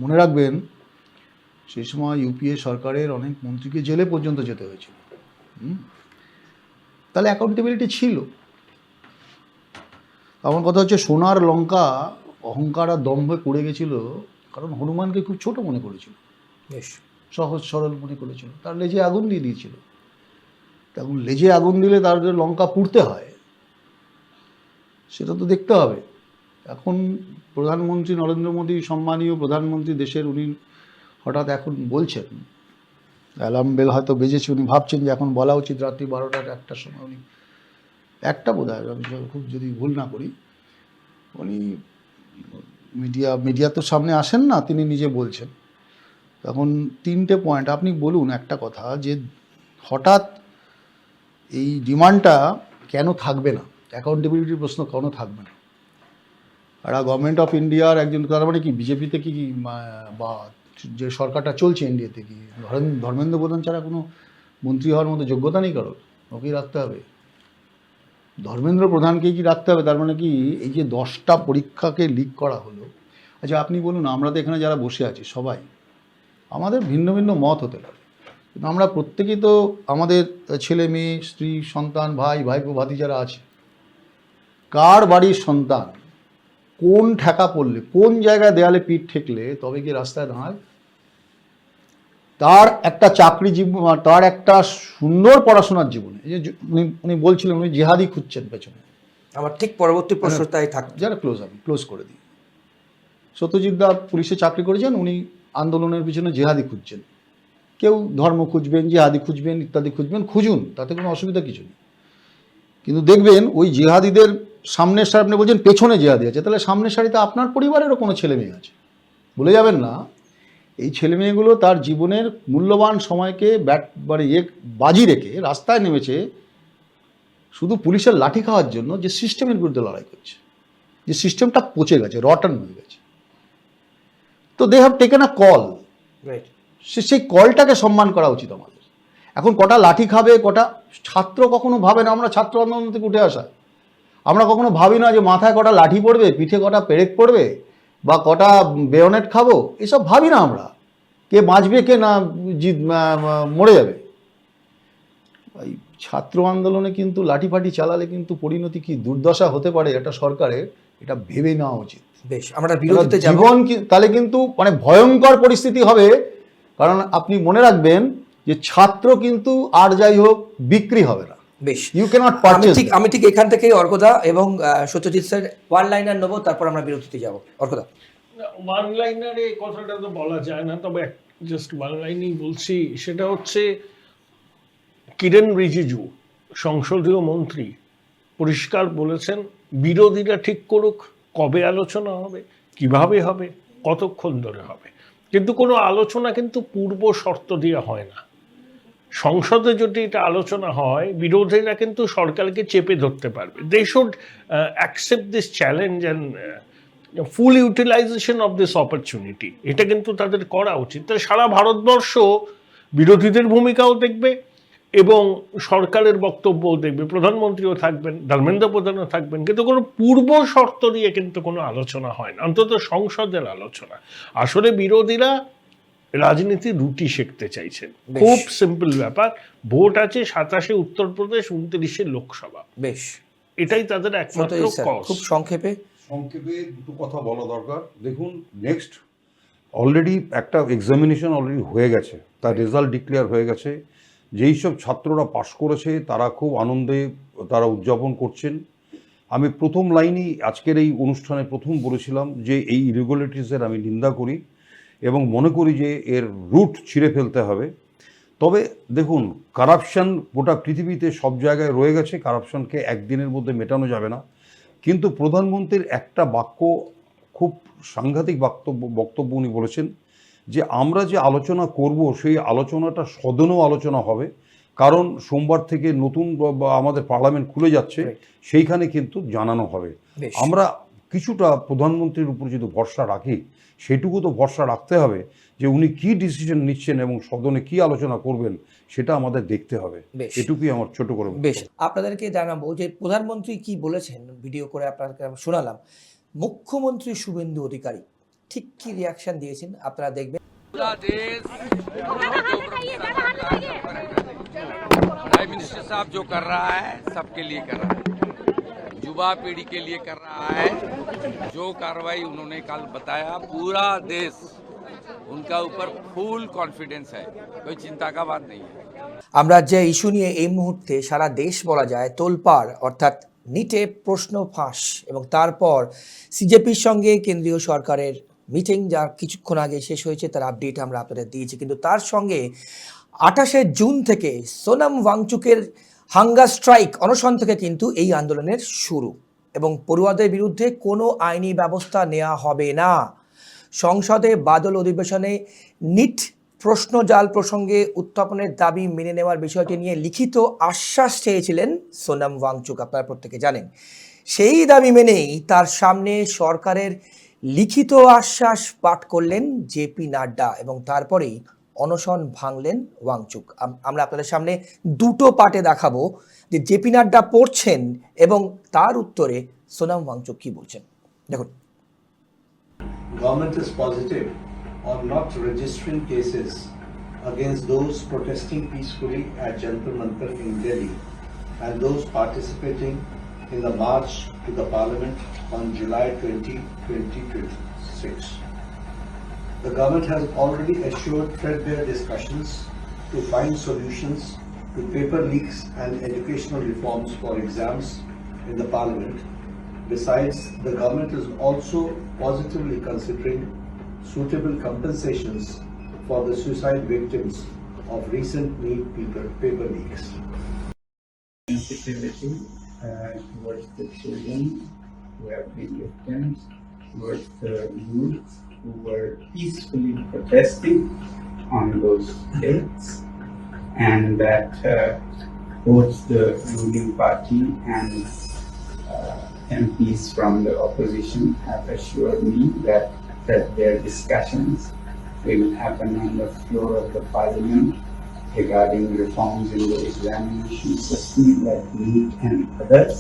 মনে রাখবেন, সেই সময় ইউপিএ সরকারের অনেক মন্ত্রীকে জেলে পর্যন্ত যেতে হয়েছিল। তাহলে অ্যাকাউন্টেবিলিটি ছিল। আমার কথা হচ্ছে, সোনার লঙ্কা অহংকার আর দম্ভে পড়ে গেছিল, কারণ হনুমানকে খুব ছোট মনে করেছিল, বেশ সহজ সরল মনে করেছিল, তার লেজে আগুন দিয়ে দিয়েছিল। তখন লেজে আগুন দিলে তার যে লঙ্কা পুড়তে হয়, সেটা তো দেখতে হবে। এখন প্রধানমন্ত্রী নরেন্দ্র মোদী, সম্মানীয় প্রধানমন্ত্রী দেশের, উনি হঠাৎ এখন বলছেন, অ্যালার্ম বেল হয়তো বেজেছে, উনি ভাবছেন যে এখন বলা উচিত রাত্রি 12টার 1টার সময়, উনি 1টা বোধ হয়, আমি খুব যদি ভুল না করি, উনি মিডিয়া তো সামনে আসেন না, তিনি নিজে বলছেন। তখন 3টে পয়েন্ট আপনি বলুন। একটা কথা, যে হঠাৎ এই ডিমান্ডটা কেন থাকবে না, অ্যাকাউন্টেবিলিটির প্রশ্ন কেন থাকবে না? আর গভর্নমেন্ট অফ ইন্ডিয়ার একজন, তার মানে কি বিজেপিতে কি বা যে সরকারটা চলছে এনডিএতে কি ধর্মেন্দ্র প্রধান ছাড়া কোনো মন্ত্রী হওয়ার মতো যোগ্যতা নেই কারোর? ওকেই রাখতে হবে, ধর্মেন্দ্র প্রধানকেই কি রাখতে হবে? তার মানে কি এই যে 10টা পরীক্ষাকে লিক করা হলো। আচ্ছা আপনি বলুন, আমরা তো এখানে যারা বসে আছি সবাই, আমাদের ভিন্ন ভিন্ন মত হতে পারে, কিন্তু আমরা প্রত্যেকেই তো আমাদের ছেলে মেয়ে, স্ত্রী, সন্তান, ভাই ভাইপো ভাতিজারা আছে। কার বাড়ির সন্তান কোন ঠেকা পড়লে, কোন জায়গায় দেয়ালে পিঠ ঠেকলে তবে গিয়ে রাস্তায় দাঁড়ায়? তার একটা চাকরি জীবন, তার একটা সুন্দর পড়াশোনার জীবনে, এই যে উনি বলছিলেন উনি জেহাদি খুঁজছেন পেছনে। আমার ঠিক পরবর্তী প্রশ্নটাই থাক, যারা ক্লোজ করে দিই। সত্যজিৎ দা পুলিশে চাকরি করেছেন, উনি আন্দোলনের পিছনে জেহাদি খুঁজছেন। কেউ ধর্ম খুঁজবেন, জেহাদি খুঁজবেন, ইত্যাদি খুঁজবেন, খুঁজুন, তাতে কোনো অসুবিধা কিছু নেই। কিন্তু দেখবেন ওই জেহাদিদের সামনের সারি, আপনি বলছেন পেছনে জেহাদি আছে, তাহলে সামনের সারিতে আপনার পরিবারেরও কোনো ছেলে মেয়ে আছে, বলে যাবেন না। এই ছেলে মেয়েগুলো তার জীবনের মূল্যবান সময়কে বাজি রেখে রাস্তায় নেমেছে শুধু পুলিশের লাঠি খাওয়ার জন্য, যে সিস্টেমের বিরুদ্ধে লড়াই করছে, যে সিস্টেমটা পচে গেছে, রটান হয়ে গেছে। তো they have taken a call, সেই কলটাকে সম্মান করা উচিত আমাদের। এখন কটা লাঠি খাবে, কটা ছাত্র কখনো ভাবে না, আমরা ছাত্র আন্দোলন থেকে উঠে আসা, আমরা কখনো ভাবি না যে মাথায় কটা লাঠি পড়বে, পিঠে কটা পেরেক পড়বে, বা কটা বেয়নেট খাবো, এসব ভাবি না আমরা। কে বাঁচবে, কে না মরে যাবে। এই ছাত্র আন্দোলনে কিন্তু লাঠি ফাটি চালালে কিন্তু পরিণতি কি দুর্দশা হতে পারে এটা সরকারের, এটা ভেবে নেওয়া উচিত। বেশ, আমরা বিরতিতে যাব। জীবন তাহলে কিন্তু মানে ভয়ঙ্কর পরিস্থিতি হবে। কারণ আপনি মনে রাখবেন যে ছাত্র কিন্তু আর যাই হোক বিক্রি হবে না। বেশ, ইউ ক্যানট পারচেজ। আমি ঠিক এখান থেকেই অর্কদা এবং সত্যজিৎ স্যার ওয়ান লাইনার নেবো, তারপর আমরা বিরতিতে যাব। অর্কদা। ওয়ান লাইনারে কথাটা তো বলা যায় না, তবে জাস্ট ওয়ান লাইনই বলছি। সেটা হচ্ছে, কিরেন রিজিজু সংসদীয় মন্ত্রী পরিষ্কার বলেছেন, বিরোধীরা ঠিক করুক, কবে আলোচনা হবে, কিভাবে হবে, কতক্ষণ ধরে হবে। কিন্তু কোনো আলোচনা কিন্তু পূর্ব শর্ত দিয়ে হয় না। সংসদে যদি এটা আলোচনা হয়, বিরোধীরা কিন্তু সরকারকে চেপে ধরতে পারবে। They should accept this challenge and full utilisation of this opportunity. এটা কিন্তু তাদের করা উচিত। তাই সারা ভারতবর্ষ বিরোধীদের ভূমিকাও দেখবে এবং সরকারের বক্তব্যও দেখবে। প্রধানমন্ত্রীও থাকবেন, ধর্মেন্দ্র প্রধানও থাকবেন, কিন্তু কোনো পূর্ব শর্ত দিয়ে কিন্তু কোনো আলোচনা হয় না, অন্তত সংসদের আলোচনা। আসলে বিরোধীরা রাজনীতির রুটি শিখতে চাইছেন। খুব সিম্পল ব্যাপার। ভোট আছে 27-এ উত্তরপ্রদেশ, 29-এ লোকসভা। বেশ, এটাই তাদের একমাত্র সত্যি স্যার, কজ। খুব সংক্ষেপে সংক্ষেপে দুটো কথা বলা দরকার। দেখুন, নেক্সট অলরেডি একটা এক্সামিনেশন অলরেডি হয়ে গেছে, তার রেজাল্ট ডিক্লেয়ার হয়ে গেছে। যেই সব ছাত্ররা পাশ করেছে তারা খুব আনন্দে তারা উদযাপন করছেন। আমি প্রথম লাইনেই আজকের এই অনুষ্ঠানে প্রথম বলেছিলাম যে এই ইরেগুলারিটিসের আমি নিন্দা করি এবং মনে করি যে এর রুট ছিঁড়ে ফেলতে হবে। তবে দেখুন, কারাপশান গোটা পৃথিবীতে সব জায়গায় রয়ে গেছে, কারাপশানকে একদিনের মধ্যে মেটানো যাবে না। কিন্তু প্রধানমন্ত্রীর একটা বাক্য, খুব সাংঘাতিক বক্তব্য উনি বলেছেন যে আমরা যে আলোচনা করব সেই আলোচনাটা সদনেও আলোচনা হবে, কারণ সোমবার থেকে নতুন আমাদের পার্লামেন্ট খুলে যাচ্ছে, সেইখানে কিন্তু জানানো হবে। আমরা কিছুটা প্রধানমন্ত্রীর উপর যদি ভরসা রাখি, সেটুকু তো ভরসা রাখতে হবে যে উনি কি ডিসিশন নিচ্ছেন এবং সদনে কি আলোচনা করবেন সেটা আমাদের দেখতে হবে। এটুকুই আমার ছোট করে। বেশ, আপনাদেরকে জানাবো যে প্রধানমন্ত্রী কি বলেছেন, ভিডিও করে আপনাদেরকে আমি শোনালাম। মুখ্যমন্ত্রী শুভেন্দু অধিকারী ঠিক কি রিয়াকশন দিয়েছেন আপনারা দেখবেন। पूरा देश प्राइम मिनिस्टर साहब जो कर रहा है सबके लिए कर रहा है, युवा पीढ़ी के लिए कर रहा है। जो कार्रवाई उन्होंने कल बताया, पूरा देश उनका ऊपर फुल कॉन्फिडेंस है, कोई चिंता का बात नहीं है। আমরা যে ইস্যু নিয়ে এই মুহূর্তে সারা দেশ বলা যায় তোলপাড়, অর্থাৎ নিটে প্রশ্ন ফাঁস এবং তারপর সিজেপির সঙ্গে কেন্দ্রীয় সরকারের মিটিং যা কিছুক্ষণ আগে শেষ হয়েছে, তার আপডেট আমরা আপনাদের দিয়েছি। কিন্তু তার সঙ্গে 28শে জুন থেকে সোনাম ওয়াংচুকের হাঙ্গার স্ট্রাইক অনশন থেকে কিন্তু এই আন্দোলনের শুরু এবং পড়ুয়াদের বিরুদ্ধে কোনো আইনি ব্যবস্থা নেওয়া হবে না। সংসদে বাদল অধিবেশনে নিট প্রশ্নজাল প্রসঙ্গে উত্থাপনের দাবি মেনে নেওয়ার বিষয়টি নিয়ে লিখিত আশ্বাস চেয়েছিলেন সোনাম ওয়াংচুক, আপনারা প্রত্যেকে জানেন। সেই দাবি মেনেই তার সামনে সরকারের লিখিত আশ্বাস পাঠ করলেন জেপি নাড্ডা এবং তারপরেই অনশন ভাঙলেন ওয়াংচুক। আমরা আপনাদের সামনে দুটো পার্টে দেখাবো যে জেপি নাড্ডা পড়ছেন এবং তার উত্তরে সোনাম ওয়াংচুক কি বলছেন, দেখুন। Government is positive on not registering cases against those protesting peacefully at Jantar Mantar in Delhi and those participating in the march to the Parliament on July 20, 2026. The government has already assured threadbare discussions to find solutions to paper leaks and educational reforms for exams in the Parliament. Besides, the government is also positively considering suitable compensations for the suicide victims of recent NEET paper leaks. Sensitivity towards the children who have been victims, towards the youth who were peacefully protesting on those dates, and that both the ruling party and MPs from the opposition have assured me that their discussions will happen on the floor of the Parliament regarding reforms in the examination system like NEET and others,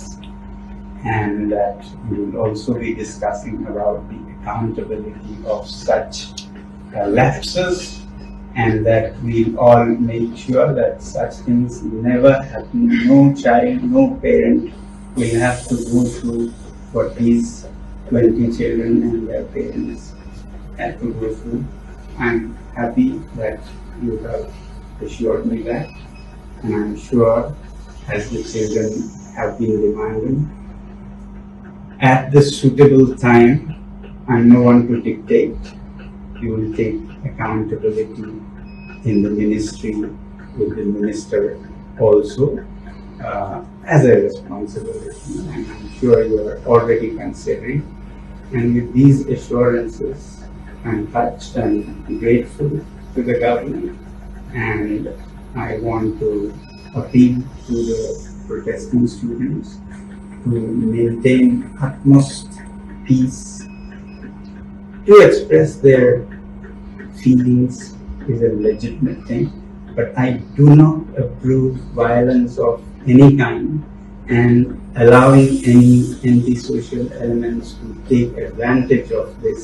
and that we will also be discussing about the accountability of such lapses, and that we'll all make sure that such things never happen. No child, no parent will have to go through what these 20 children and their parents had to go through. I'm happy that you have assured me that, and I'm sure, as the children have been demanding, at the suitable time, I'm no one to dictate, you will take accountability in the ministry with the minister also as a responsibility, and I'm sure you are already considering And with these assurances, I'm touched and grateful to the government, and I want to appeal to the protesting students to maintain utmost peace. To express their feelings is a legitimate thing, but I do not approve violence of any kind, and allowing any antisocial elements to take advantage of this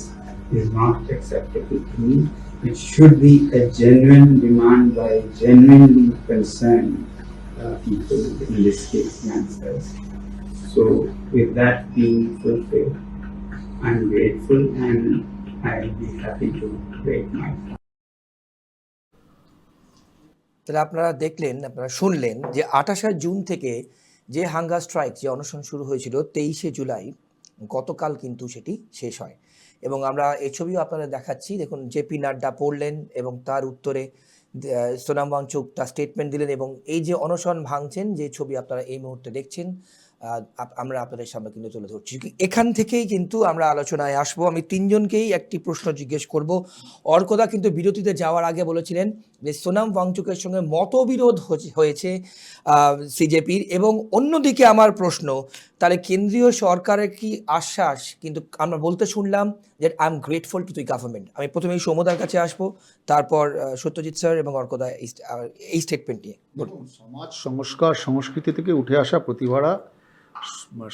is not acceptable to me. It should be a genuine demand by genuinely concerned people, in this case youngsters. So with that being fulfilled, I'm grateful and I'll be happy to break my fast. তাহলে আপনারা দেখলেন, আপনারা শুনলেন যে 28 জুন থেকে যে হাঙ্গার স্ট্রাইক, যে অনশন শুরু হয়েছিল 23 জুলাই, গতকাল কিন্তু সেটি শেষ হয়। এবং আমরা এই ছবিও আপনারা দেখাচ্ছি, দেখুন জেপি নাড্ডা পড়লেন এবং তার উত্তরে সোনাম ওয়াংচুক তার স্টেটমেন্ট দিলেন, এবং এই যে অনশন ভাঙছেন যে ছবি আপনারা এই মুহূর্তে দেখছেন, আমরা আপনাদের সামনে কিন্তু তুলে ধরছি। এখান থেকেই কিন্তু আমরা আলোচনায় আসবো। আমি তিনজনকেই একটি প্রশ্ন জিজ্ঞেস করব। অর্কদা কিন্তু বিরতিতে যাওয়ার আগে বলেছিলেন যে সোনাম ওয়াংচুকের সঙ্গে মতবিরোধ হয়েছে সিজেপির, এবং অন্যদিকে আমার প্রশ্ন, তাহলে কেন্দ্রীয় সরকারের কি আশ্বাস? কিন্তু আমরা বলতে শুনলাম যে I am grateful to the government. আমি প্রথমেই সৌমদার কাছে আসবো, তারপর সত্যজিৎ স্যার এবং অর্কদা এই স্টেটমেন্ট নিয়ে। সমাজ সংস্কার সংস্কৃতি থেকে উঠে আসা প্রতিভারা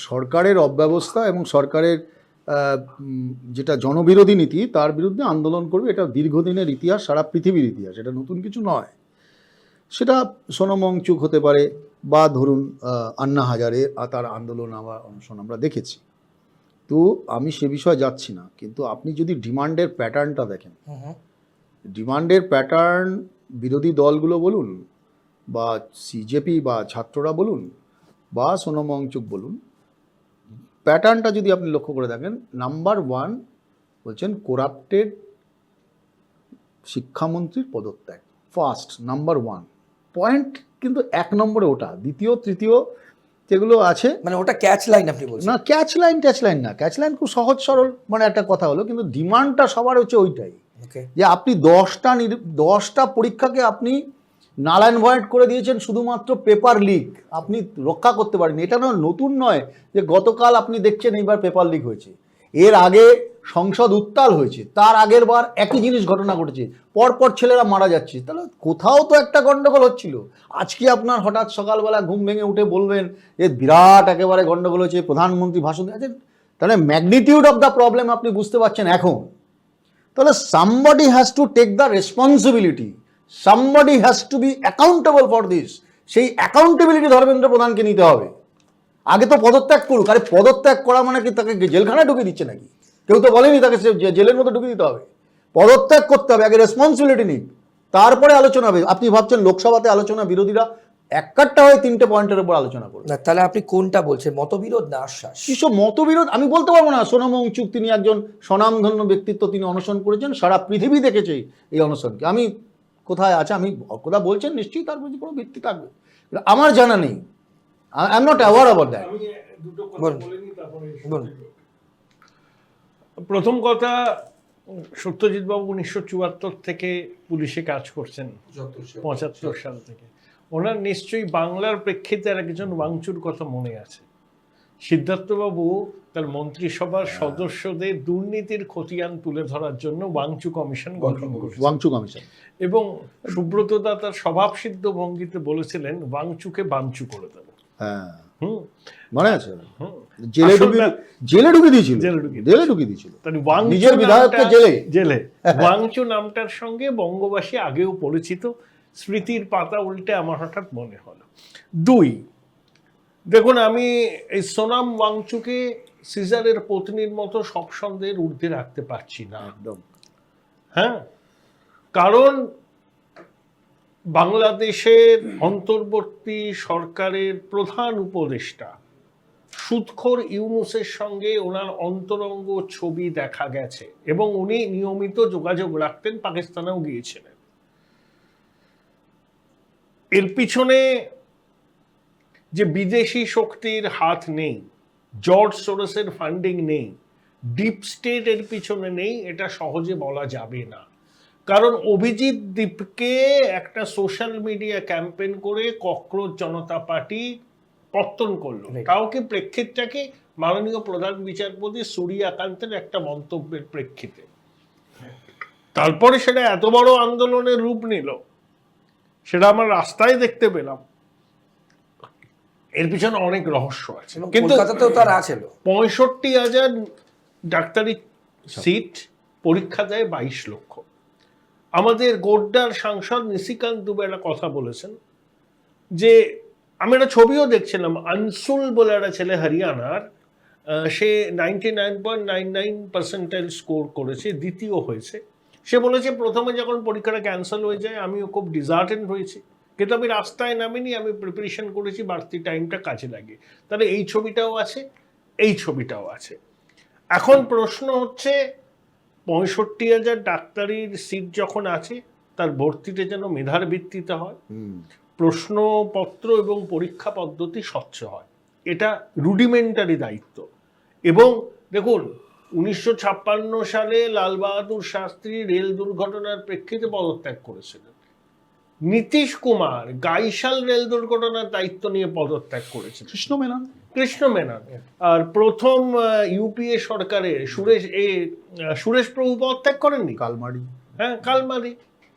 সরকারের অব্যবস্থা এবং সরকারের যেটা জনবিরোধী নীতি তার বিরুদ্ধে আন্দোলন করবে। এটা দীর্ঘদিনের ইতিহাস, সারা পৃথিবীর ইতিহাস, এটা নতুন কিছু নয়। সেটা সোনাম ওয়াংচুক হতে পারে, বা ধরুন আন্না হাজারে তার আন্দোলন অনশন আমরা দেখেছি। তো আমি সে বিষয়ে যাচ্ছি না, কিন্তু আপনি যদি ডিমান্ডের প্যাটার্নটা দেখেন, ডিমান্ডের প্যাটার্ন বিরোধী দলগুলো বলুন, বা সিজেপি বা ছাত্ররা বলুন, বা সোনাম ওয়াংচুক বলুন, প্যাটার্নটা যদি আপনি লক্ষ্য করে দেখেন, নাম্বার 1 বলছেন করাপ্টেড শিক্ষামন্ত্রীর পদত্যাগ, ফার্স্ট নাম্বার 1 পয়েন্ট। কিন্তু 1 নম্বরে ওটা, দ্বিতীয় তৃতীয় যেগুলো আছে, মানে ওটা ক্যাচ লাইন আপনি বলছেন? না, ক্যাচ লাইন না, ক্যাচ লাইন খুব সহজ সরল মানে একটা কথা হলো, কিন্তু ডিমান্ডটা সবার হচ্ছে ওইটাই, যে আপনি 10টা পরীক্ষাকে আপনি নাল অ্যান্ড ভয়েড করে দিয়েছেন শুধুমাত্র পেপার লিক, আপনি রক্ষা করতে পারেন। এটা নতুন নয় যে গতকাল আপনি দেখছেন এইবার পেপার লিক হয়েছে, এর আগে সংসদ উত্তাল হয়েছে, তার আগের বার একই জিনিস ঘটনা ঘটেছে, পরপর ছেলেরা মারা যাচ্ছে। তাহলে কোথাও তো একটা গন্ডগোল হচ্ছিল। আজকে আপনার হঠাৎ সকালবেলা ঘুম ভেঙে উঠে বলবেন যে বিরাট একেবারে গন্ডগোল হয়েছে, প্রধানমন্ত্রী ভাষণ দিয়েছেন, তাহলে ম্যাগনিটিউড অফ দ্য প্রবলেম আপনি বুঝতে পারছেন এখন। তাহলে somebody has to take the responsibility, somebody has to be accountable for this। সেই অ্যাকাউন্টেবিলিটি ধর্মেন্দ্র প্রধানকে নিতে হবে। আগে তো পদত্যাগ করুক। আরে পদত্যাগ করা মানে কি তাকে জেলখানায় ঢুকিয়ে দিচ্ছে নাকি? কেউ তো বলেনি তাকে জেলের মতো ঢুকিয়ে দিতে হবে। পদত্যাগ করতে হবে, আগে রেসপন্সিবিলিটি নিক, তারপরে আলোচনা হবে। আপনি ভাবছেন লোকসভাতে আলোচনা, বিরোধীরা একটা হয়ে 3টে পয়েন্টের উপর আলোচনা করবে। তাহলে আপনি কোনটা বলছেন, মতবিরোধ না আশ্বাস? কিসব মতবিরোধ আমি বলতে পারবো না। সোনাম ওয়াংচুক তিনি একজন স্বনামধন্য ব্যক্তিত্ব, তিনি অনশন করেছেন, সারা পৃথিবী দেখেছে এই অনশনকে। আমি কোথায় আছে, আমি কথা বলছেন নিশ্চয়ই তার প্রতি কোনো ভিত্তি থাকবে, আমার জানা নেই। I am not aware about that. প্রথম কথা, সত্যজিৎ বাবু 1974 থেকে পুলিশে কাজ করছেন, 75 সাল থেকে। ওনার নিশ্চয়ই বাংলার প্রেক্ষিতে আর একজন ওয়াংচুর কথা মনে আছে। সিদ্ধার্থবাবু তার মন্ত্রিসভার সদস্যদের দুর্নীতির খতিয়ান তুলে ধরার জন্য ওয়াংচু কমিশন গঠন করেছেন, ওয়াংচু কমিশন। এবং সুব্রত দা তার স্বভাবসিদ্ধ ভঙ্গিতে বলেছিলেন ওয়াংচুকে বাঞ্চু করে দেবে। হ্যাঁ, মনে আছে, জেলে ঢুকে দিয়েছিল। নিজের বিধায়ককে জেলে। ওয়াংচু নামটার সঙ্গে বঙ্গবাসী আগেও পরিচিত, স্মৃতির পাতা উল্টে আমার হঠাৎ মনে হলো। 2, দেখুন আমি এই সোনাম ওয়াংচুকে সিজারের পত্নীর মতো সব সন্দেহের ঊর্ধ্বে রাখতে পারছি না একদম। হ্যাঁ, কারণ বাংলাদেশের অন্তর্বর্তী সরকারের প্রধান উপদেষ্টা সুদখোর ইউনূসের সঙ্গে ওনার অন্তরঙ্গ ছবি দেখা গেছে, এবং উনি নিয়মিত যোগাযোগ রাখতেন, পাকিস্তানেও গিয়েছিলেন। এর পিছনে যে বিদেশি শক্তির হাত নেই, জর্জ সোরসের ফান্ডিং নেই, ডিপ স্টেট এর পিছনে নেই, এটা সহজে বলা যাবে না। কারণ অভিজিৎ দীপকে একটা সোশ্যাল মিডিয়া ক্যাম্পেইন করে ককরোচ জনতা পার্টি পত্তন করলো, তাও কি প্রেক্ষিতটাকে মাননীয় প্রধান বিচারপতি সূর্যকান্তের একটা মন্তব্যের প্রেক্ষিতে। তারপরে সেটা এত বড় আন্দোলনের রূপ নিল, সেটা আমরা রাস্তায় দেখতে পেলাম। এর পিছনে অনেক রহস্য আছে, কিন্তু কলকাতাতেও তার আছে 65,000 ডাক্তারি সিট, পরীক্ষা দেয় 22 লক্ষ। আমাদের গোড্ডার সাংসদ নিশিকান্ত দুবে একটা কথা বলেছেন যে, আমি একটা ছবিও দেখছিলাম, আনসুল বলে একটা ছেলে হরিয়ানার, সে 99.99% স্কোর করেছে, দ্বিতীয় হয়েছে। সে বলেছে প্রথমে যখন পরীক্ষাটা ক্যান্সেল হয়ে যায় আমিও খুব ডিজার্টেড হয়েছি, কিন্তু আমি রাস্তায় নামিনি, আমি প্রিপারেশন করেছি, বাড়তি টাইমটা কাজে লাগে। তাহলে এই ছবিটাও আছে, এই ছবিটাও আছে। এখন প্রশ্ন হচ্ছে 65,000 ডাক্তারির সিট যখন আছে, তার ভর্তিটা যেন মেধার ভিত্তিতে হয়, প্রশ্নপত্র এবং পরীক্ষা পদ্ধতি স্বচ্ছ হয়, এটা রুডিমেন্টারি দায়িত্ব। এবং দেখুন 1956 সালে লাল বাহাদুর শাস্ত্রী রেল দুর্ঘটনার প্রেক্ষিতে পদত্যাগ করেছিলেন। নীতিশ কুমার গাইশাল রেল দুর্ঘটনার দায়িত্ব নিয়ে পদত্যাগ করেছিলেন, কৃষ্ণ মেনন। আর প্রথম ইউপিএ সরকারে সুরেশ প্রভু পদত্যাগ করেননি, কালমারি। হ্যাঁ, কালমারি।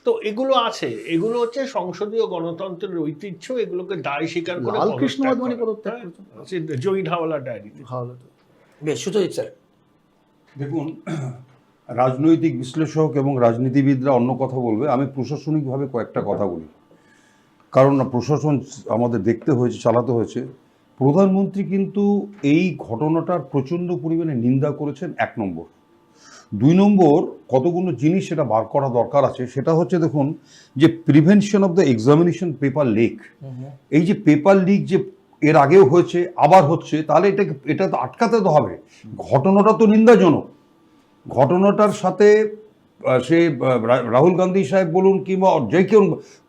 তো এগুলো আছে, এগুলো হচ্ছে সংসদীয় গণতন্ত্রের ঐতিহ্য, এগুলোকে দায় স্বীকার করে লালকৃষ্ণ আদবানি পদত্যাগ করেছেন, জয়ী ঢাওয়ালা ডায়েরি। বেশ, সুতরাং স্যার দেখুন, রাজনৈতিক বিশ্লেষক এবং রাজনীতিবিদরা অন্য কথা বলবে, আমি প্রশাসনিকভাবে কয়েকটা কথা বলি। কারণ প্রশাসন আমাদের দেখতে হয়েছে, চালাতে হয়েছে। প্রধানমন্ত্রী কিন্তু এই ঘটনাটার প্রচণ্ড পরিমাণে নিন্দা করেছেন, 1 নম্বর। 2 নম্বর, কতগুলো জিনিস সেটা বার করা দরকার আছে। সেটা হচ্ছে, দেখুন, যে prevention of the examination paper leak, এই যে পেপার লিক যে এর আগেও হয়েছে, আবার হচ্ছে, তাহলে এটা তো আটকাতে তো হবে। ঘটনাটা তো নিন্দাজনক। ঘটনাটার সাথে সে রাহুল গান্ধী সাহেব বলুন কিংবা যে কেউ,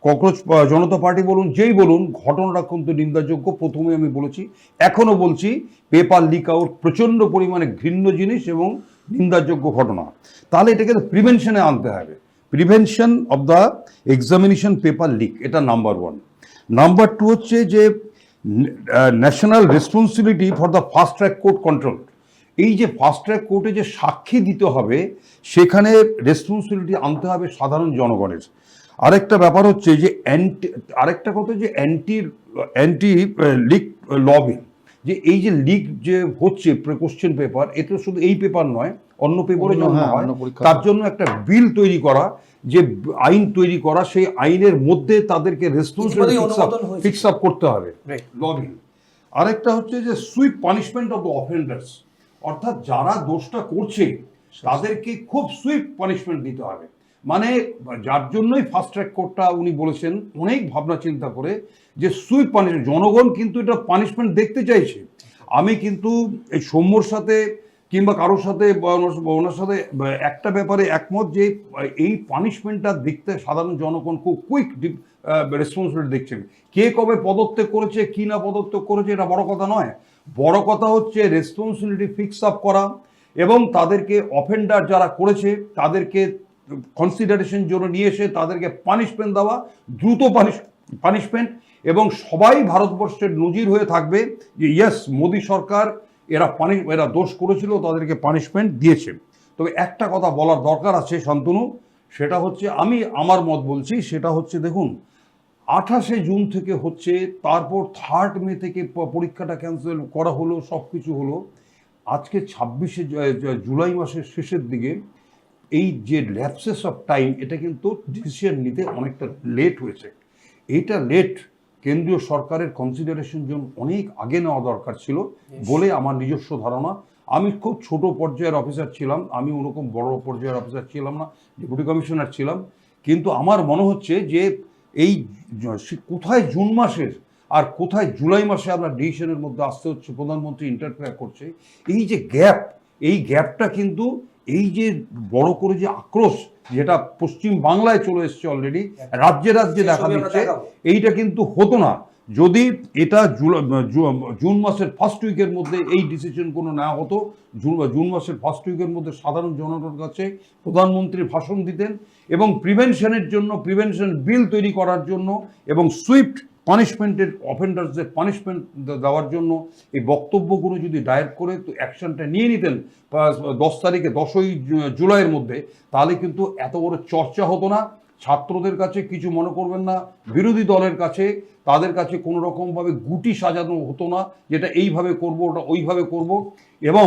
ককরোচ জনতা পার্টি বলুন, যেই বলুন, ঘটনাটা কিন্তু নিন্দাযোগ্য। প্রথমে আমি বলেছি, এখনও বলছি, পেপার লিক আউট প্রচণ্ড পরিমাণে ঘৃণ্য জিনিস এবং নিন্দাযোগ্য ঘটনা। তাহলে এটাকে প্রিভেনশনে আনতে হবে, prevention of the examination paper leak, এটা নাম্বার 1। নাম্বার 2 হচ্ছে যে national responsibility for the fast track court control. এই যে ফাস্ট ট্র্যাক কোর্টে যে সাক্ষী দিতে হবে, সেখানে রেসপন্সিবিলিটি আনতে হবে সাধারণ জনগণের। আরেকটা ব্যাপার হচ্ছে যে আরেকটা কথা যে অ্যান্টি লিক লবি, যে এই যে লিক যে হচ্ছে কোশ্চেন পেপার, এটা শুধু এই পেপার নয়, অন্য পেপারে জন্য হয়, তার জন্য একটা বিল তৈরি করা, যে আইন তৈরি করা, সেই আইনের মধ্যে তাদেরকে রেসপন্সিবিলিটি ফিক্স আপ করতে হবে, লবি। আরেকটা হচ্ছে যে sweep punishment of the offenders, অর্থাৎ যারা দোষটা করছে তাদেরকে খুব সুইপ পানিশমেন্ট দিতে হবে। মানে যার জন্যই ফাস্ট ট্র্যাক কোর্টটা উনি বলেছেন অনেক ভাবনা চিন্তা করে, যে সুইপ পানিশমেন্ট। জনগণ কিন্তু এটা পানিশমেন্ট দেখতে চাইছে। আমি কিন্তু এই সৌম্যর সাথে কিংবা কারোর সাথে ওনার সাথে একটা ব্যাপারে একমত, যে এই পানিশমেন্টটা দেখতে সাধারণ জনগণ খুব কুইক রেসপন্সিবিলিটি দেখছেন। কে কবে পদত্যাগ করেছে, কি না পদত্যাগ করেছে, এটা বড় কথা নয়। বড় কথা হচ্ছে রেসপন্সিবিলিটি ফিক্স আপ করা, এবং তাদেরকে অফেন্ডার যারা করেছে তাদেরকে কনসিডারেশন জন্য নিয়ে এসে তাদেরকে পানিশমেন্ট দেওয়া, দ্রুত পানিশমেন্ট। এবং সবাই ভারতবর্ষের নজির হয়ে থাকবে যে ইয়েস, মোদী সরকার এরা দোষ করেছিল, তাদেরকে পানিশমেন্ট দিয়েছে। তবে একটা কথা বলার দরকার আছে শান্তনু, সেটা হচ্ছে, আমি আমার মত বলছি, সেটা হচ্ছে, দেখুন, 28শে জুন থেকে হচ্ছে, তারপর 3rd মে থেকে পরীক্ষাটা ক্যান্সেল করা হলো, সব কিছু হলো। আজকে 26শে জুলাই মাসের শেষের দিকে এই যে ল্যাপসেস অফ টাইম, এটা কিন্তু ডিসিশন নিতে অনেকটা লেট হয়েছে। এইটা লেট কেন্দ্রীয় সরকারের কনসিডারেশন জন্য অনেক আগে নেওয়া দরকার ছিল বলে আমার নিজস্ব ধারণা। আমি খুব ছোট পর্যায়ের অফিসার ছিলাম, আমি ওরকম বড় পর্যায়ের অফিসার ছিলাম না, ডেপুটি কমিশনার ছিলাম। কিন্তু আমার মনে হচ্ছে যে এই কোথায় জুন মাসের আর কোথায় জুলাই মাসে আমরা ডিসিশনের মধ্যে আসতে হচ্ছে, প্রধানমন্ত্রী ইন্টারফেয়ার করছে, এই যে গ্যাপ, এই গ্যাপটা কিন্তু এই যে বড় করে যে আক্রোশ যেটা পশ্চিম বাংলায় চলে এসছে অলরেডি, রাজ্যে রাজ্যে দেখা দিচ্ছে, এইটা কিন্তু হতো না যদি এটা জুন মাসের ফার্স্ট উইকের মধ্যে এই ডিসিশন কোনো নেওয়া হতো, জুন মাসের ফার্স্ট উইকের মধ্যে সাধারণ জনগণের কাছে প্রধানমন্ত্রী ভাষণ দিতেন এবং প্রিভেনশনের জন্য প্রিভেনশন বিল তৈরি করার জন্য এবং সুইফট পানিশমেন্টের অফেন্ডার্সদের পানিশমেন্ট দেওয়ার জন্য এই বক্তব্যগুলো যদি দায়ের করে তো অ্যাকশনটা নিয়ে নিতেন 10ই জুলাইয়ের মধ্যে, তাহলে কিন্তু এত বড় চর্চা হতো না। ছাত্রদের কাছে কিছু মনে করবেন না, বিরোধী দলের কাছে তাদের কাছে কোনো রকমভাবে গুটি সাজানো হতো না, যেটা এইভাবে করব ওটা ওইভাবে করব। এবং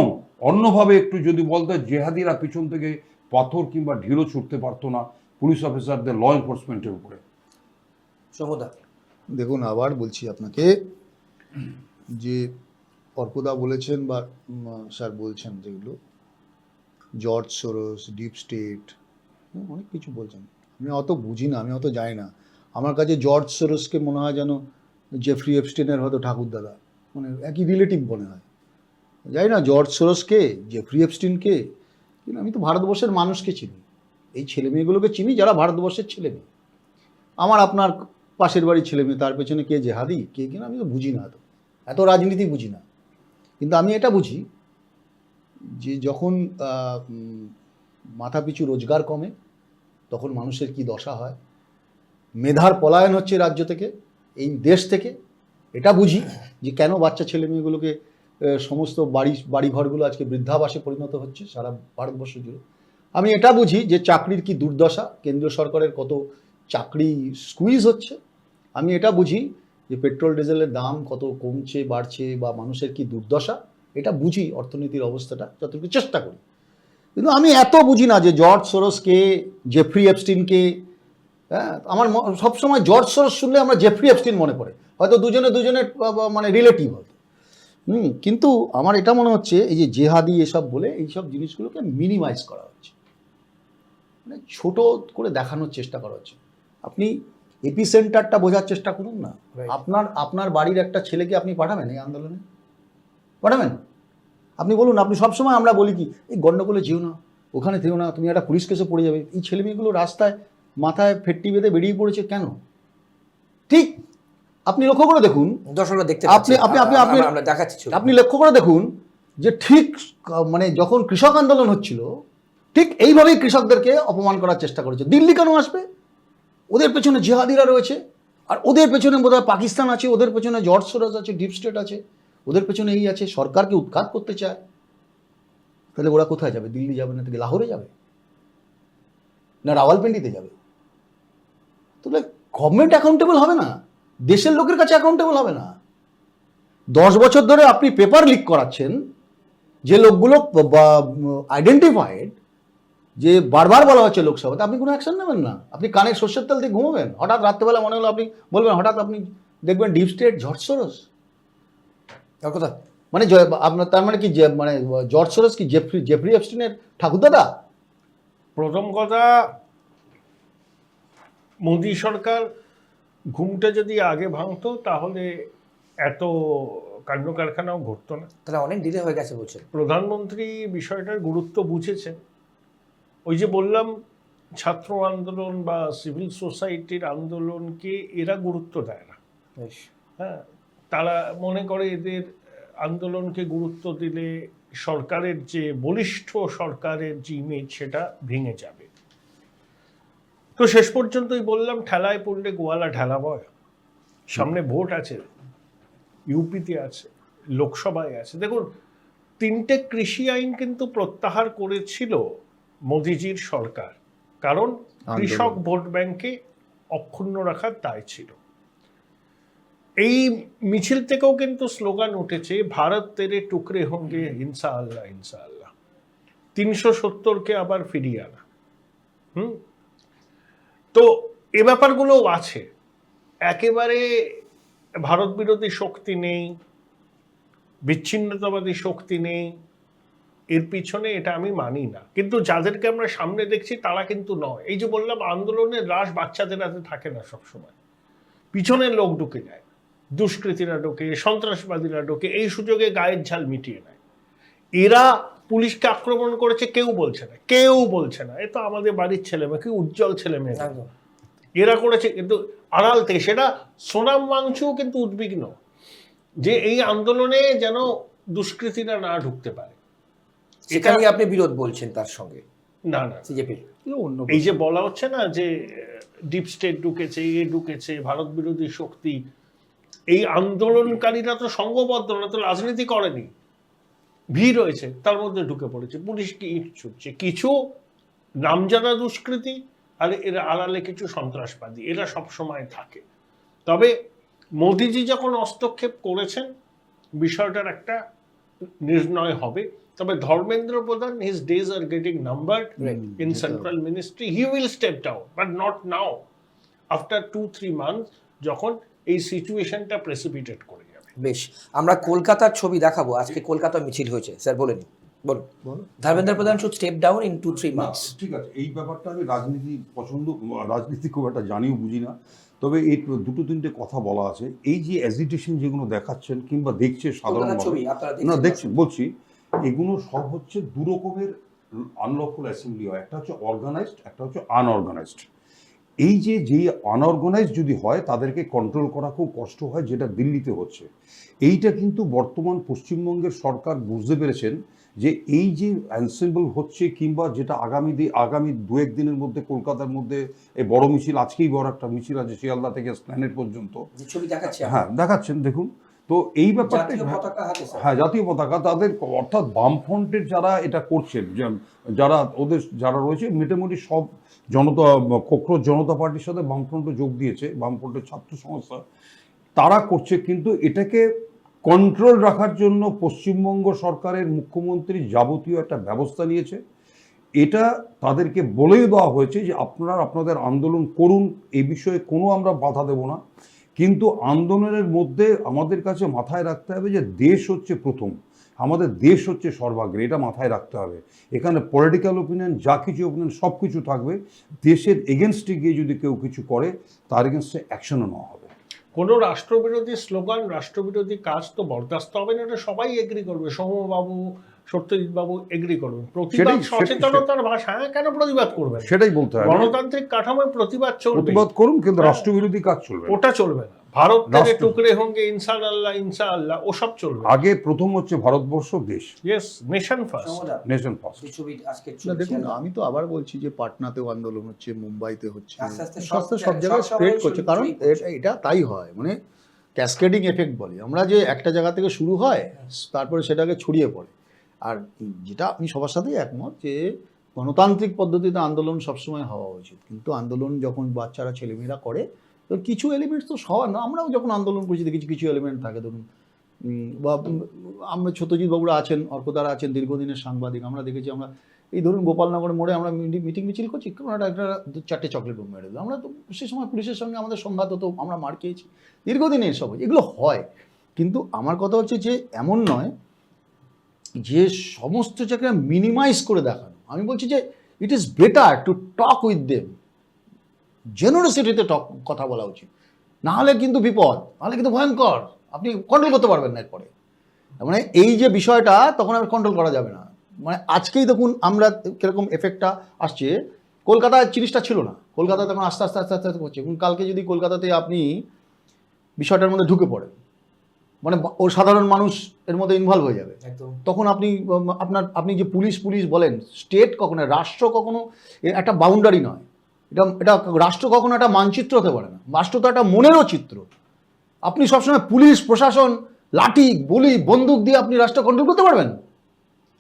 অন্যভাবে একটু যদি বলতে, জেহাদিরা পিছন থেকে পাথর কিংবা ঢিলও ছুটতে পারতো না পুলিশ অফিসারদের, ল এনফোর্সমেন্টের উপরে। সমুদা, দেখুন আবার বলছি আপনাকে যে অর্কদা বলেছেন বা স্যার বলছেন যেগুলো জর্জ সোরস, ডিপ স্টেট, অনেক কিছু বলছেন। আমি অত বুঝি না, আমি অত জানি না। আমার কাছে জর্জ সোরসকে মনে হয় যেন জেফ্রি এপস্টিনের হয়তো ঠাকুরদাদা, মানে একই রিলেটিভ মনে হয়। জানি না জর্জ সোরসকে, জেফ্রি এপস্টিনকে, কিন্তু আমি তো ভারতবর্ষের মানুষকে চিনি, এই ছেলেমেয়েগুলোকে চিনি যারা ভারতবর্ষের ছেলেমেয়ে। আমার আপনার পাশের বাড়ির ছেলেমেয়ে, তার পেছনে কে জেহাদি কে কিনা আমি তো বুঝি না, এত রাজনীতি বুঝি না। কিন্তু আমি এটা বুঝি যে যখন মাথাপিছু রোজগার কমে তখন মানুষের কি দশা হয়, মেধার পলায়ন হচ্ছে রাজ্য থেকে, এই দেশ থেকে। এটা বুঝি যে কেন বাচ্চা ছেলে মেয়েগুলোকে সমস্ত বাড়িঘরগুলো আজকে বৃদ্ধাবাসে পরিণত হচ্ছে সারা ভারতবর্ষ জুড়ে। আমি এটা বুঝি যে চাকরির কি দুর্দশা, কেন্দ্রীয় সরকারের কত চাকরি স্কুইজ হচ্ছে। আমি এটা বুঝি যে পেট্রোল ডিজেলের দাম কত কমছে বাড়ছে বা মানুষের কি দুর্দশা, এটা বুঝি অর্থনীতির অবস্থাটা, যতটুকু চেষ্টা করি। কিন্তু আমি এত বুঝি না যে জর্জ সোরসকে, জেফ্রি এপস্টিনকে। হ্যাঁ, আমার সবসময় জর্জ সোরস শুনলে আমরা জেফ্রি এপস্টিন মনে পড়ে, হয়তো দুজনের মানে রিলেটিভ হয়তো। কিন্তু আমার এটা মনে হচ্ছে এই যে জেহাদি এসব বলে এইসব জিনিসগুলোকে মিনিমাইজ করা হচ্ছে, মানে ছোট করে দেখানোর চেষ্টা করা হচ্ছে। আপনি এপি সেন্টারটা বোঝার চেষ্টা করুন না। আপনার বাড়ির একটা ছেলেকে আপনি পাঠাবেন এই আন্দোলনে? পাঠাবেন? আপনি বলুন, আপনি সবসময় আমরা বলি কি এই গন্ডগোলে যেও না, ওখানে থেও না, তুমি একটা পুলিশ কেসে পড়ে যাবে। এই ছেলেমেয়েগুলো রাস্তায় মাথায় ফেট্টি বেঁধে বেরিয়ে পড়েছে কেন? ঠিক আপনি লক্ষ্য করে দেখুন, দর্শকরা দেখতে আপনি লক্ষ্য করে দেখুন যে ঠিক মানে যখন কৃষক আন্দোলন হচ্ছিল ঠিক এইভাবেই কৃষকদেরকে অপমান করার চেষ্টা করেছে। দিল্লি কেন আসবে? ওদের পেছনে জিহাদিরা রয়েছে, আর ওদের পেছনে বোধহয় পাকিস্তান আছে, ওদের পেছনে জর্জ সোরস আছে, ডিপ স্টেট আছে, ওদের পেছনে এই আছে, সরকারকে উৎখাত করতে চায়। তাহলে ওরা কোথায় যাবে? দিল্লি যাবে না, থেকে লাহোরে যাবে না রাওয়ালপিন্ডিতে যাবে? তাহলে গভর্নমেন্ট অ্যাকাউন্টেবল হবে না, দেশের লোকের কাছে অ্যাকাউন্টেবল হবে না। 10 বছর ধরে আপনি পেপার লিক করাচ্ছেন, যে লোকগুলো আইডেন্টিফাইড, যে বারবার বলা হচ্ছে লোকসভাতে, আপনি কোনো অ্যাকশন নেবেন না। আপনি কানে সর্ষের তেল দিয়ে ঘুমাবেন, হঠাৎ রাত্রেবেলা মনে হলো আপনি বলবেন, হঠাৎ আপনি দেখবেন ডিপ স্টেট জর্জ সোরস। কথা মানে আপনার তার মানে কি মানে জর্জ সোরস কি জেফ্রি এপস্টিনের ঠাকুরদাদা? প্রথম কথা, মোদী সরকার ঘুমটা যদি আগে ভাঙতো তাহলে এত কাণ্ড কারখানাও ঘটতো না। তাহলে অনেক ডিলে হয়ে গেছে বলছেন। প্রধানমন্ত্রী বিষয়টার গুরুত্ব বুঝেছেন। ওই যে বললাম, ছাত্র আন্দোলন বা সিভিল সোসাইটির আন্দোলনকে এরা গুরুত্ব দেয় না। হ্যাঁ, তারা মনে করে এদের আন্দোলনকে গুরুত্ব দিলে সরকারের যে বলিষ্ঠ সরকারের যে ইমেজ সেটা ভেঙে যাবে। তো শেষ পর্যন্তই বললাম, ঠেলায় পড়লে গোয়ালা ঠেলা বয়। সামনে ভোট আছে, ইউপিতে আছে, লোকসভায় আছে। দেখুন, 3টে কৃষি আইন কিন্তু প্রত্যাহার করেছিল মোদিজির সরকার, কারণ কৃষক ভোট ব্যাংকে অক্ষুণ্ণ রাখার দায় ছিল। এই মিছিল থেকেও কিন্তু স্লোগান উঠেছে, ভারত তেরে টুকরে হোঙ্গে ইনশাআল্লাহ ইনশাআল্লাহ, 370কে আবার ফিরিয়ে আনা। তো এ ব্যাপারগুলোও আছে। একেবারে ভারত বিরোধী শক্তি নেই, বিচ্ছিন্নতাবাদী শক্তি নেই, এর পিছনে এটা আমি মানি না। কিন্তু যাদেরকে আমরা সামনে দেখছি তারা কিন্তু নয়। এই যে বললাম, আন্দোলনের রাশ বাচ্চাদের হাতে থাকে না সবসময়, পিছনের লোক ঢুকে যায়, দুষ্কৃতীরা ঢোকে, সন্ত্রাসবাদীরা ঢোকে, এই সুযোগে গায়ের ঝাল মিটিয়ে নেয়। এরা পুলিশকে আক্রমণ করেছে কেউ বলছে না, কেউ বলছে না। এ তো আমাদের বাড়ির ছেলে মেয়ে, কি উজ্জ্বল ছেলে মেয়ে। এরা করেছে, কিন্তু আড়াল থেকে সেটা সোনাম ওয়াংচুও কিন্তু উদ্বিগ্ন যে এই আন্দোলনে যেন দুষ্কৃতীরা না ঢুকতে পারে। সেখানে আপনি বিরোধ বলছেন তার সঙ্গে না না, সিজেপির অন্য এই যে বলা হচ্ছে না যে ডিপ স্টেট ঢুকেছে, ঢুকেছে, ভারত বিরোধী শক্তি, এই আন্দোলনকারীরা তো সংঘবদ্ধ না, তো রাজনীতি করেনি, ভিড় হয়েছে, তার মধ্যে ঢুকে পড়েছে, পুলিশকে ইট ছুটছে, কিছু নামজাদা দুষ্কৃতী আর এরা আড়ালে কিছু সন্ত্রাসবাদী, এরা সবসময় থাকে। তবে মোদিজি যখন হস্তক্ষেপ করেছেন বিষয়টার একটা নির্ণয় হবে। তবে ধর্মেন্দ্র প্রধান, his days are getting numbered in central ministry, he will step down, but not now, after 2-3 months যখন এই সিচুয়েশনটা প্রেসিপিটেট করে যাবে। বেশ, আমরা কলকাতার ছবি দেখাবো। আজকে কলকাতা মিছিল হয়েছে, স্যার বলে নিন, বলুন। ধর্মেন্দ্র প্রধান should step down in 2-3 months. ঠিক আছে, এই ব্যাপারটা আমি রাজনীতি খুব একটা জানিও বুঝি না, তবে এই 2-3টে কথা বলা আছে। এই যে অ্যাজিটেশন যেগুলো দেখাচ্ছেন কিংবা দেখছে সাধারণ না দেখছেন, বলছি এগুলো সব হচ্ছে দু রকমের আনলফুল অ্যাসেম্বলি হয়, একটা হচ্ছে অর্গানাইজড, একটা হচ্ছে আনঅর্গানাইজড। এই যে আনঅর্গানাইজড যদি হয় তাদেরকে কন্ট্রোল করা খুব কষ্ট হয়, যেটা দিল্লিতে হচ্ছে। এইটা কিন্তু বর্তমান পশ্চিমবঙ্গের সরকার বুঝতে পেরেছেন যে এই যে অ্যানসেম্বল হচ্ছে, কিংবা যেটা আগামী 2-1 দিনের মধ্যে কলকাতার মধ্যে এই বড় মিছিল, আজকেই বড় একটা মিছিল আছে শিয়ালদা থেকে স্প্ল্যানেড পর্যন্ত, ছবি দেখাচ্ছি, হ্যাঁ দেখাচ্ছেন, দেখুন। তো এই ব্যাপারটা, হ্যাঁ জাতীয় পতাকা, তাদের অর্থাৎ বামফ্রন্টের যারা এটা করছেন, যারা রয়েছে মোটামুটি সব ককরোচ জনতা পার্টির সাথে বামফ্রন্টও যোগ দিয়েছে, বামফ্রন্টের ছাত্র সংস্থা, তারা করছে। কিন্তু এটাকে কন্ট্রোল রাখার জন্য পশ্চিমবঙ্গ সরকারের মুখ্যমন্ত্রী যাবতীয় একটা ব্যবস্থা নিয়েছে। এটা তাদেরকে বলেই দেওয়া হয়েছে যে আপনারা আপনাদের আন্দোলন করুন, এই বিষয়ে কোনো আমরা বাধা দেব না, কিন্তু আন্দোলনের মধ্যে আমাদের কাছে মাথায় রাখতে হবে যে দেশ হচ্ছে প্রথম, আমাদের দেশ হচ্ছে সর্বাগ্রে, এটা মাথায় রাখতে হবে। এখানে পলিটিক্যাল ওপিনিয়ন, যা কিছু ওপিনিয়ন সব কিছু থাকবে, দেশের এগেনস্টে গিয়ে যদি কেউ কিছু করে তার এগেনস্টে অ্যাকশনও নেওয়া হবে। কোনো রাষ্ট্রবিরোধী স্লোগান, রাষ্ট্রবিরোধী কাজ তো বরদাস্ত হবে না, এটা সবাই এগ্রি করবে। সৌম্যবাবু, সত্যজিৎ বাবু এগ্রি করবেন। প্রতিবাদ সচেতনতার ভাষা, কেন প্রতিবাদ করবেন? সেটাই বলতে হবে। গণতান্ত্রিক কাঠামোয় প্রতিবাদ চলবে, প্রতিবাদ করুন, কিন্তু রাষ্ট্রবিরোধী কাজ চলবে, ওটা চলবে না। ভারত থেকে টুকরে হোঙ্গে ইনশাআল্লাহ ইনশাআল্লাহ ওসব চলবে। আগে প্রথম হচ্ছে ভারতবর্ষ, দেশ, yes, nation first, nation first. দেখুন, আমি তো আবার বলছি যে পাটনাতেও আন্দোলন হচ্ছে, মুম্বাইতে হচ্ছে, সব জায়গায় স্প্রেড করছে, কারণ এটা তাই হয়, মানে ক্যাসকেডিং এফেক্ট বলে আমরা, যে একটা জায়গা থেকে শুরু হয় তারপরে সেটাকে ছড়িয়ে পড়ে। আর যেটা আমি সবার সাথেই একমত যে গণতান্ত্রিক পদ্ধতিতে আন্দোলন সবসময় হওয়া উচিত, কিন্তু আন্দোলন যখন বাচ্চারা ছেলেমেয়েরা করে, তো কিছু এলিমেন্টস তো সবার না, আমরাও যখন আন্দোলন করছি দেখেছি কিছু এলিমেন্ট থাকে, ধরুন বা আমরা সত্যজিৎ বাবুরা আছেন, অর্কদারা আছেন, দীর্ঘদিনের সাংবাদিক, আমরা দেখেছি, আমরা এই ধরুন গোপালনগরের মোড়ে আমরা মিটিং মিছিল করছি, একটা 2-4টে চকলেট বোম মেরে দিল, আমরা তো সে সময় পুলিশের সঙ্গে আমাদের সংঘাত হতো, আমরা মার খেয়েছি, দীর্ঘদিনের সব এগুলো হয়। কিন্তু আমার কথা হচ্ছে যে এমন নয় যে সমস্ত জায়গায় মিনিমাইজ করে দেখানো। আমি বলছি যে it is better to talk with them, জেনারোসিটিতে কথা বলা উচিত, নাহলে কিন্তু বিপদ, নাহলে কিন্তু ভয়ঙ্কর, আপনি কন্ট্রোল করতে পারবেন না এরপরে। মানে এই যে বিষয়টা তখন আর কন্ট্রোল করা যাবে না। মানে আজকেই দেখুন আমরা কীরকম এফেক্টটা আসছে, কলকাতায় জিনিসটা ছিল না, কলকাতা তখন আস্তে আস্তে আস্তে আস্তে করছে। এবং কালকে যদি কলকাতাতে আপনি বিষয়টার মধ্যে ঢুকে পড়েন, মানে ওর সাধারণ মানুষ এর মধ্যে ইনভলভ হয়ে যাবে, তখন আপনি যে পুলিশ বলেন, স্টেট কখনো, রাষ্ট্র কখনো একটা বাউন্ডারি নয়, এটা রাষ্ট্র কখনো একটা মানচিত্র হতে পারে না, রাষ্ট্র তো একটা মনেরও চিত্র। আপনি সবসময় পুলিশ প্রশাসন, লাঠি বলি বন্দুক দিয়ে আপনি রাষ্ট্র কন্ট্রোল করতে পারবেন?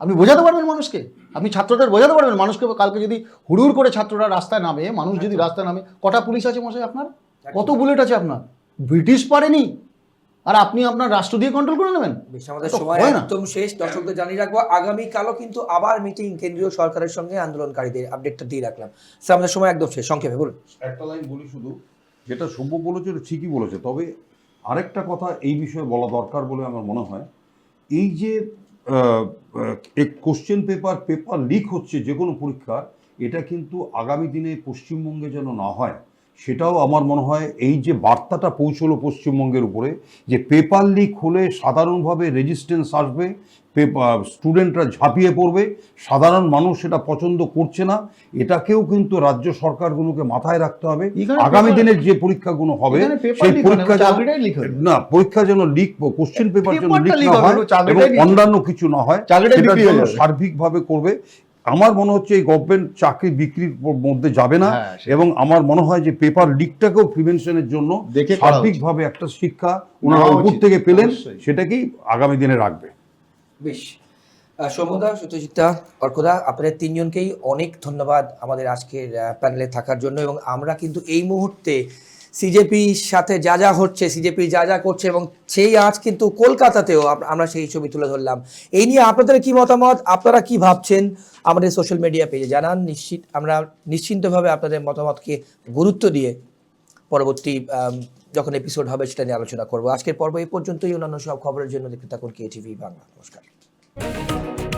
আপনি বোঝাতে পারবেন মানুষকে? আপনি ছাত্রদের বোঝাতে পারবেন মানুষকে? কালকে যদি হুড়ুড় করে ছাত্ররা রাস্তায় নামে, মানুষ যদি রাস্তায় নামে, কটা পুলিশ আছে মশাই আপনার? কত বুলেট আছে আপনার? ব্রিটিশ পারেনি, আর আপনি আপনার রাষ্ট্র দিয়ে কন্ট্রোল করে নেবেন? আমাদের সময় একদম শেষ। দর্শকদের জানিয়ে রাখবো, আগামীকালও কিন্তু আবার মিটিং কেন্দ্রীয় সরকারের সঙ্গে আন্দোলনকারীদের, আপডেটটা দিয়ে রাখলাম। স্যার আমাদের সময় একদম শেষ, সংক্ষেপে বলুন। একটা লাইন বলি শুধু, যেটা সভ্য বলেছে ঠিকই বলেছে, তবে আরেকটা কথা এই বিষয়ে বলা দরকার বলে আমার মনে হয়। এই যে কোশ্চেন পেপার লিক হচ্ছে যে কোনো পরীক্ষার, এটা কিন্তু আগামী দিনে পশ্চিমবঙ্গে যেন না হয়, সেটাও আমার মনে হয় এই যে বার্তাটা পৌঁছলো পশ্চিমবঙ্গের উপরে, যে পেপার লিক হলে সাধারণভাবে রেজিস্ট্যান্স আসবে, স্টুডেন্টরা ঝাঁপিয়ে পড়বে, সাধারণ মানুষ সেটা পছন্দ করছে না, এটাকেও কিন্তু রাজ্য সরকারগুলোকে মাথায় রাখতে হবে। এখানে আগামী paper- দিনের যে পরীক্ষাগুলো হবে এখানে paper সেই leak পরীক্ষা হয় না, যেন- চাকরিটাই leak হয়। না, পরীক্ষা যেন লিক, কোশ্চেন পেপার যেন পেপারটা লিক leak না হবে, হয় চাকরিটাই এবং leak হবে। অন্যান্য কিছু না হয়, চাকরিটাই সেটার বিক্রি হয়ে জন্য যাবে। সার্বিকভাবে করবে। আমার মনে হচ্ছে এই গভর্নমেন্ট চাকরি বিক্রির মধ্যে যাবে না, হ্যাঁ, সেটাই। এবং আমার মনে হয় যে পেপার লিকটাকেও প্রিভেনশনের জন্য দেখে করা উচিত। সার্বিকভাবে একটা শিক্ষা ওনারা নেওয়া উপর উচিত, থেকে পেলেন, অবশ্যই। সেটাকেই আগামী দিনে রাখবে। বেশ, সৌম্যদা, সত্যজিৎদা, অর্কদা, আপনাদের তিনজনকেই অনেক ধন্যবাদ আমাদের আজকের প্যানেলে থাকার জন্য। এবং আমরা কিন্তু এই মুহূর্তে সিজেপির সাথে যা যা হচ্ছে, সিজেপি যা যা করছে, এবং সেই আজ কিন্তু কলকাতাতেও আমরা সেই ছবি তুলে ধরলাম। এই নিয়ে আপনাদের কি মতামত, আপনারা কি ভাবছেন, আমাদের সোশ্যাল মিডিয়া পেজে জানান। আমরা নিশ্চিন্তভাবে আপনাদের মতামতকে গুরুত্ব দিয়ে পরবর্তী যখন এপিসোড হবে সেটা নিয়ে আলোচনা করব। আজকের পর্ব এই পর্যন্তই। অন্যান্য সব খবরের জন্য দেখতে থাকুন KTV বাংলা। নমস্কার।